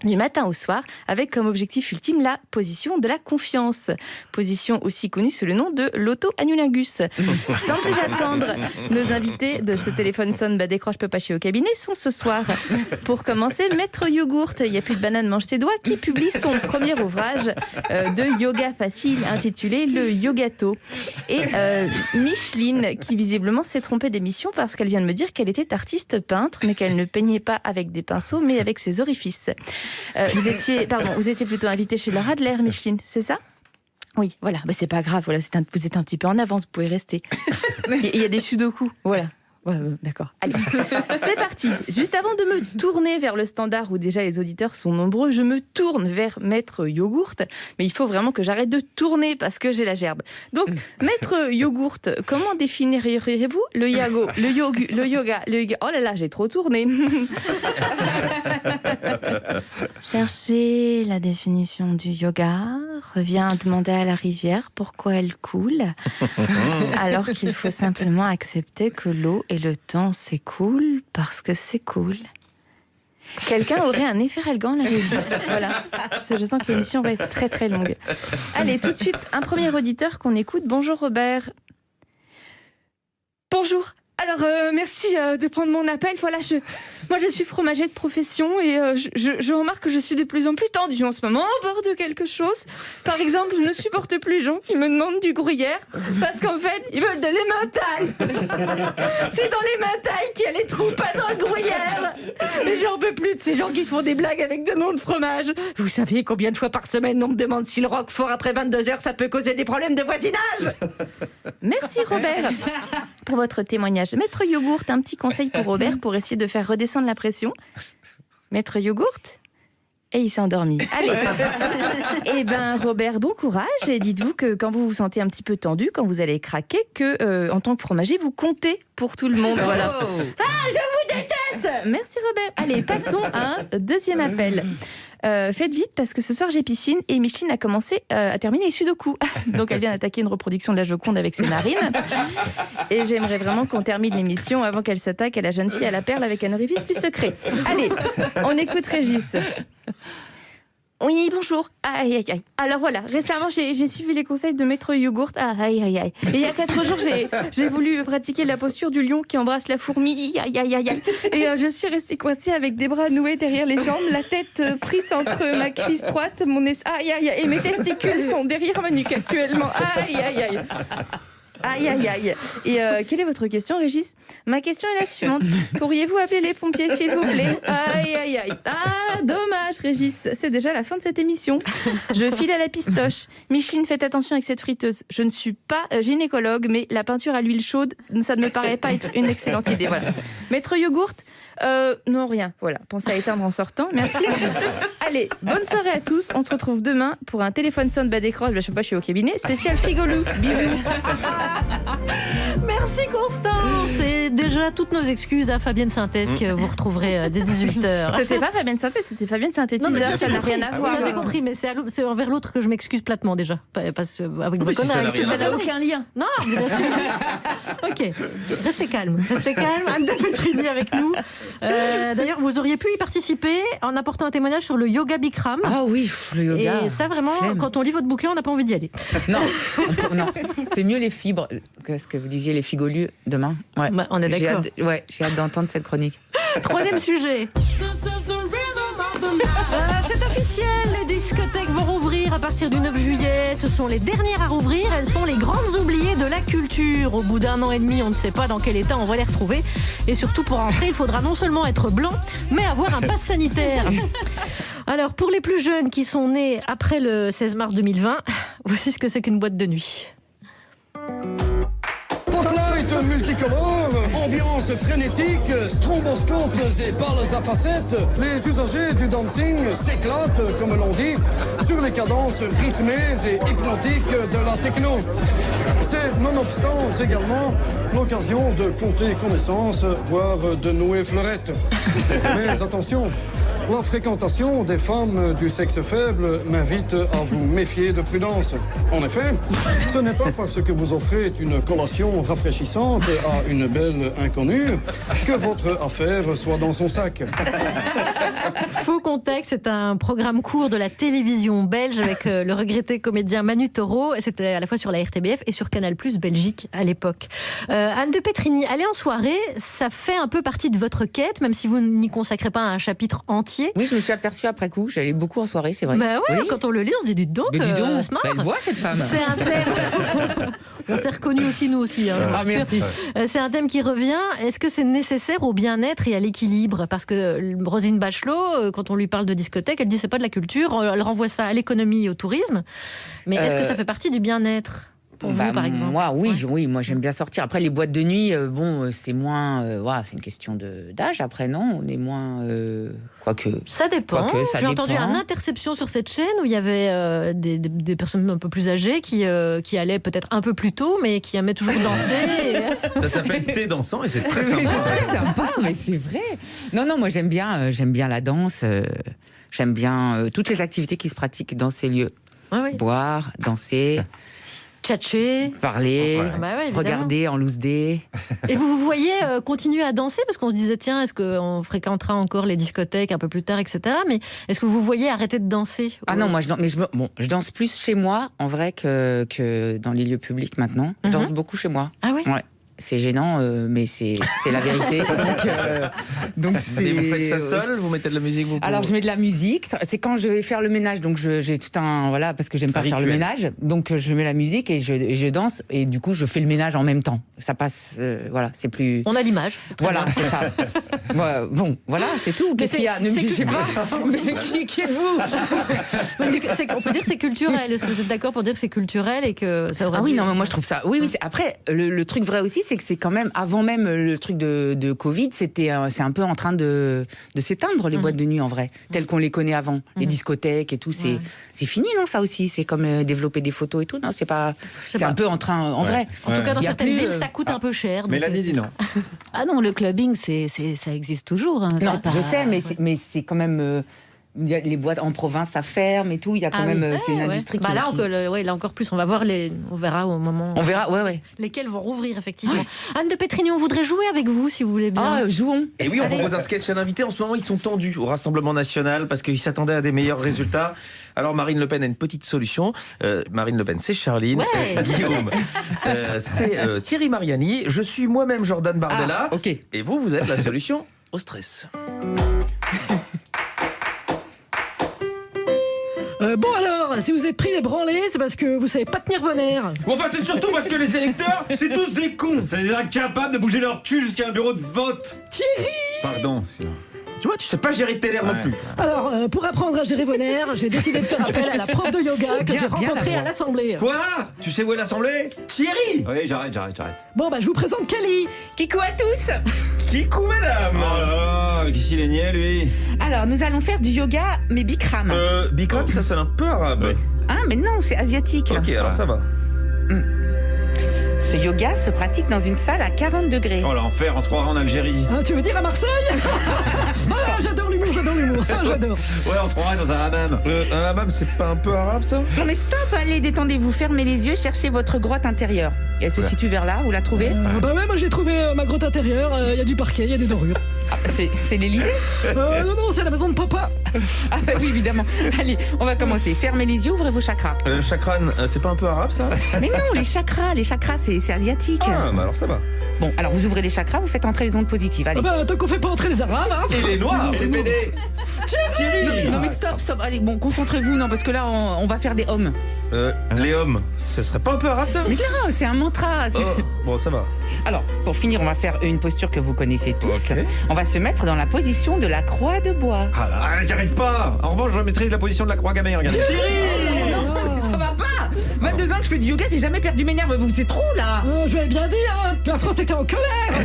du matin au soir, avec comme objectif ultime la position de la confiance. Position aussi connue sous le nom de l'auto-anulingus. Sans plus attendre, nos invités de ce téléphone sonne, décroche peut pas chier au cabinet, sont ce soir. Pour commencer, Maître Yogourt, il n'y a plus de banane, mange tes doigts, qui publie son premier ouvrage de yoga facile intitulé Le Yogato. Et Micheline, qui visiblement s'est trompée d'émission parce qu'elle vient de me dire qu'elle était artiste peintre, mais qu'elle ne peignait pas avec des pinceaux, mais avec ses orifices. Vous étiez plutôt invitée chez Laura Adler, Micheline, c'est ça? Oui, voilà, c'est pas grave, voilà, vous êtes un petit peu en avance, vous pouvez rester. Il y a des sudoku, voilà. Ouais, d'accord. Allez, c'est parti. Juste avant de me tourner vers le standard où déjà les auditeurs sont nombreux, je me tourne vers Maître Yogourt. Mais il faut vraiment que j'arrête de tourner parce que j'ai la gerbe. Donc, Maître Yogourt, comment définiriez-vous le yoga? Oh là là, j'ai trop tourné. Chercher la définition du yoga revient à demander à la rivière pourquoi elle coule, alors qu'il faut simplement accepter que l'eau et le temps s'écoulent parce que c'est cool. Quelqu'un aurait un effet relgant, la régie. Voilà. Je sens que l'émission va être très très longue. Allez, tout de suite, un premier auditeur qu'on écoute. Bonjour Robert. Bonjour. Alors, merci de prendre mon appel. Voilà, moi je suis fromager de profession et je remarque que je suis de plus en plus tendue en ce moment, au bord de quelque chose. Par exemple, je ne supporte plus les gens qui me demandent du gruyère parce qu'en fait, ils veulent de l'emmental. C'est dans l'emmental qu'il y a les trous, pas dans le gruyère. Et j'en peux plus de ces gens qui font des blagues avec des noms de fromage. Vous saviez combien de fois par semaine on me demande si le roquefort après 22h ça peut causer des problèmes de voisinage? Merci Robert pour votre témoignage. Maître Yogourt, un petit conseil pour Robert pour essayer de faire redescendre la pression. Maître Yogourt? Et il s'est endormi. Allez. Eh ben Robert, bon courage. Et dites-vous que quand vous vous sentez un petit peu tendu, quand vous allez craquer, que en tant que fromager, vous comptez pour tout le monde. Voilà. Ah, je vous déteste! Merci Robert. Allez, passons à un deuxième appel. Faites vite parce que ce soir j'ai piscine et Micheline a commencé à terminer les sudoku. Donc elle vient d'attaquer une reproduction de la Joconde avec ses narines. Et j'aimerais vraiment qu'on termine l'émission avant qu'elle s'attaque à la jeune fille à la perle avec un orifice plus secret. Allez, on écoute Régis. Oui, bonjour. Aïe, aïe, aïe. Alors voilà, récemment, j'ai suivi les conseils de Maître Yogourt. Aïe, aïe, aïe. Et il y a 4 jours, j'ai voulu pratiquer la posture du lion qui embrasse la fourmi. Aïe, aïe, aïe, aïe. Et je suis restée coincée avec des bras noués derrière les jambes, la tête prise entre ma cuisse droite, aïe, aïe, aïe. Et mes testicules sont derrière ma nuque actuellement. Aïe, aïe, aïe. Aïe, aïe, aïe. Et quelle est votre question, Régis? Ma question est la suivante. Pourriez-vous appeler les pompiers, s'il vous plaît? Aïe, aïe, aïe. Ah, dommage, Régis. C'est déjà la fin de cette émission. Je file à la pistoche. Micheline, faites attention avec cette friteuse. Je ne suis pas gynécologue, mais la peinture à l'huile chaude, ça ne me paraît pas être une excellente idée. Voilà. Maître Yogourt? Non, rien. Voilà. Pensez à éteindre en sortant. Merci. Allez. Allez, bonne soirée à tous. On se retrouve demain pour un téléphone sonne bas décroche. Je sais pas, je suis au cabinet. Spécial Figolou. Bisous. Merci Constance. Et déjà toutes nos excuses à Fabienne Synthèse que vous retrouverez dès 18h. C'était pas Fabienne Synthèse, c'était Fabienne Synthétiseur. Ça n'a rien à voir. J'ai compris, mais c'est envers l'autre que je m'excuse platement déjà. Parce que avec vos conneries, ça n'a aucun lien. Non, bien sûr. Ok, restez calme. Anne de Petrini avec nous. D'ailleurs, vous auriez pu y participer en apportant un témoignage sur le yoga Bikram. Ah oui, le yoga. Et ça, vraiment, quand on lit votre bouquin, on n'a pas envie d'y aller. Non, c'est mieux les fibres. Qu'est-ce que vous disiez, les figolus demain? Ouais. Bah, on est d'accord. J'ai hâte d'entendre cette chronique. Troisième sujet. C'est officiel, les discothèques vont rouvrir à partir du 9 juillet. Ce sont les dernières à rouvrir, elles sont les grandes oubliées de la culture. Au bout d'un an et demi, on ne sait pas dans quel état on va les retrouver. Et surtout, pour entrer, il faudra non seulement être blanc, mais avoir un pass sanitaire. Alors, pour les plus jeunes qui sont nés après le 16 mars 2020, voici ce que c'est qu'une boîte de nuit. Spotlight multicolore, ambiance frénétique, stromboscopes et balles à facettes, les usagers du dancing s'éclatent, comme l'on dit, sur les cadences rythmées et hypnotiques de la techno. C'est nonobstant également l'occasion de compter connaissances, voire de nouer fleurette. Mais attention, la fréquentation des femmes du sexe faible m'invite à vous méfier de prudence. En effet, ce n'est pas parce que vous offrez une collation rafraîchissante à une belle inconnue que votre affaire soit dans son sac. Faux contexte, c'est un programme court de la télévision belge avec le regretté comédien Manu Taureau. C'était à la fois sur la RTBF et sur Canal+ Belgique à l'époque. Anne de Petrini, aller en soirée, ça fait un peu partie de votre quête, même si vous n'y consacrez pas un chapitre entier. Oui, je me suis aperçue après coup, j'allais beaucoup en soirée, c'est vrai. Bah ouais, oui. Quand on le lit, on se dit, dis donc, smart. Elle boit cette femme. C'est un thème. On s'est reconnus aussi, nous aussi. Hein, merci. C'est un thème qui revient. Est-ce que c'est nécessaire au bien-être et à l'équilibre? Parce que Roselyne Bachelot, quand on lui parle de discothèque, elle dit c'est pas de la culture. Elle renvoie ça à l'économie et au tourisme. Mais est-ce que ça fait partie du bien-être? Pour vous, par exemple. Moi, oui, moi j'aime bien sortir. Après, les boîtes de nuit, c'est moins. C'est une question d'âge. Après, non, on est moins. Quoique. Ça dépend. J'ai entendu une interception sur cette chaîne où il y avait des personnes un peu plus âgées qui allaient peut-être un peu plus tôt, mais qui aimaient toujours danser. Ça s'appelle Thé dansant et c'est très sympa. C'est très sympa, mais c'est vrai. Non, moi j'aime bien la danse. J'aime bien toutes les activités qui se pratiquent dans ces lieux. Oui. Boire, danser. Tchatcher, parler, regarder en loose day. Et vous voyez continuer à danser? Parce qu'on se disait, tiens, est-ce qu'on fréquentera encore les discothèques un peu plus tard, etc. Mais est-ce que vous voyez arrêter de danser? Ah non, moi je danse plus chez moi, en vrai, que dans les lieux publics maintenant. Je danse beaucoup chez moi. Ah oui? Ouais. C'est gênant, mais c'est la vérité. Donc Et vous faites ça seul? Vous mettez de la musique? Alors, je mets de la musique. C'est quand je vais faire le ménage. Donc, j'ai tout un... Voilà, parce que j'aime pas faire le ménage. Donc, je mets la musique et je danse. Et du coup, je fais le ménage en même temps. Ça passe... voilà, c'est plus... On a l'image. Voilà, c'est ça. Bon, voilà, c'est tout. Qu'est-ce qu'il y a? Ne me jugez pas. Mais qui êtes-vous? On peut dire que c'est culturel. Est-ce que vous êtes d'accord pour dire que c'est culturel et que ça aurait... Ah oui, non, mais moi, je trouve ça... Oui, après, le truc vrai aussi, c'est que c'est quand même, avant même le truc de Covid, c'est un peu en train de s'éteindre, les boîtes de nuit, en vrai, telles qu'on les connaît avant. Les discothèques et tout, c'est fini, non, ça aussi? C'est comme développer des photos et tout, non? C'est un peu en train, en vrai. En tout cas, dans certaines villes, ça coûte un peu cher. Mélanie dit non. Ah non, le clubbing, ça existe toujours. Hein. Non, je sais, mais c'est quand même... les boîtes en province, ça ferme et tout. Il y a quand même, c'est une industrie qui... Là encore plus, on verra au moment. On verra, lesquels vont rouvrir effectivement. Anne de Petrini, on voudrait jouer avec vous si vous voulez bien. Ah, jouons. Et oui, on propose un sketch à l'invité. En ce moment, ils sont tendus au Rassemblement National parce qu'ils s'attendaient à des meilleurs résultats. Alors Marine Le Pen a une petite solution. Marine Le Pen, c'est Charline. Guillaume, c'est Thierry Mariani. Je suis moi-même Jordan Bardella. Ah, ok. Et vous êtes la solution au stress. Bon alors, si vous êtes pris des branlés, c'est parce que vous savez pas tenir vos nerfs. Bon, enfin, c'est surtout parce que les électeurs, c'est tous des cons. C'est des incapables de bouger leur cul jusqu'à un bureau de vote. Thierry! Pardon. Tu vois, tu sais pas gérer tes nerfs non plus. Alors, pour apprendre à gérer vos nerfs, j'ai décidé de faire appel à la prof de yoga que Bien, j'ai bien rencontrée la à l'Assemblée. Quoi? Tu sais où est l'Assemblée? Thierry! Oui, j'arrête. Bon, bah, je vous présente Kelly. Kikou à tous. Kikou, madame! Oh là là, qu'est-ce qu'il est niais, lui? Alors, nous allons faire du yoga, mais Bikram. Bikram, ça sonne un peu arabe. Ah, mais non, c'est asiatique. Ok, alors ça va. Ce yoga se pratique dans une salle à 40 degrés. Oh l'enfer, on se croirait en Algérie. Ah, tu veux dire à Marseille? Ah, j'adore l'humour. Ah, j'adore. Ouais, on se croirait dans un hammam. Un hammam, c'est pas un peu arabe, ça? Non mais stop, allez, détendez-vous, fermez les yeux, cherchez votre grotte intérieure. Et elle se situe vers là, vous la trouvez? Bah ouais, moi j'ai trouvé ma grotte intérieure, il y a du parquet, il y a des dorures. Ah, c'est l'Élysée? Non, c'est la maison de papa. Ah bah oui, évidemment. Allez, on va commencer. Fermez les yeux, ouvrez vos chakras. Chakran, c'est pas un peu arabe, ça? Mais non, les chakras, c'est asiatique. Ah, bah alors ça va. Bon, alors vous ouvrez les chakras, vous faites entrer les ondes positives, allez. Ah bah tant qu'on fait pas entrer les arabes, hein. Et les noirs! Les PD! Thierry! Non mais stop, allez, bon, concentrez-vous, non, parce que là, on va faire des hommes. Les hommes, ce serait pas un peu arabe, ça? Mais là, c'est un mantra. Bon, ça va. Alors, pour finir, on va faire une posture que vous connaissez tous. Ok. On va se mettre dans la position de la croix de bois. Ah là, j'y arrive pas. En revanche, je maîtrise la position de la croix gammée, regardez. Non, ça va pas. 22 ans que je fais du yoga, j'ai jamais perdu mes nerfs. Vous, c'est trop, là. Je l'avais bien dit, hein. La France était en colère.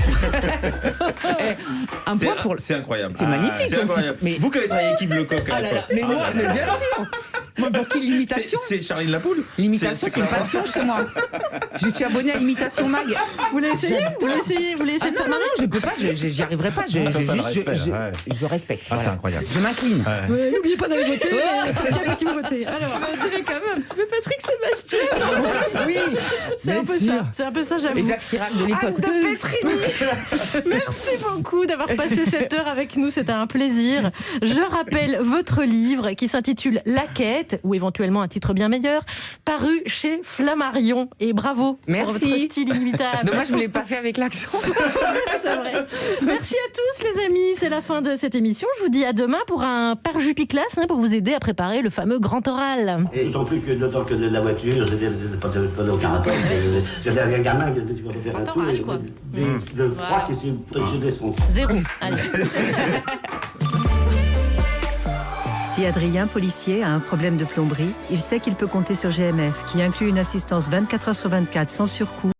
Un point pour... C'est incroyable. C'est magnifique. C'est incroyable. Mais... Vous qui avez travaillé avec Yves Lecoq à Ah là là, l'époque. mais moi, mais bien sûr. Moi, pour qui l'imitation? C'est Charline Lapoule. L'imitation, c'est une passion chez moi. Je suis abonnée à Imitation Mag. Vous voulez essayer? Vous voulez essayer Ah non, non, je peux pas, j'y arriverai pas. Je respecte. Ah, c'est voilà. incroyable. Je m'incline. Ouais, n'oubliez pas d'aller voter. Qui vous votez. Alors, On dirait quand même un petit peu Patrick Sébastien. Oui, c'est un peu ça. C'est un peu ça, j'avoue. Et Jacques Chirac de Anne l'époque. de Petrini. Merci beaucoup d'avoir passé cette heure avec nous, c'était un plaisir. Je rappelle votre livre qui s'intitule La Quête, ou éventuellement un titre bien meilleur, paru chez Flammarion. Et bravo pour Merci. votre style inimitable. Dommage, je ne l'ai pas fait avec l'accent. C'est vrai. Merci à tous les amis, c'est la fin de cette émission. Je vous dis à demain pour un Parjupiclass pour vous aider à préparer le fameux grand oral. Et d'autant plus que d'autant que de la voiture, c'est pas aucun rapport. C'est un gamin qui va faire un tour. Oral, quoi. Je crois que c'est descendu. 0. Allez. Si Adrien, policier, a un problème de plomberie, il sait qu'il peut compter sur GMF, qui inclut une assistance 24h sur 24 sans surcoût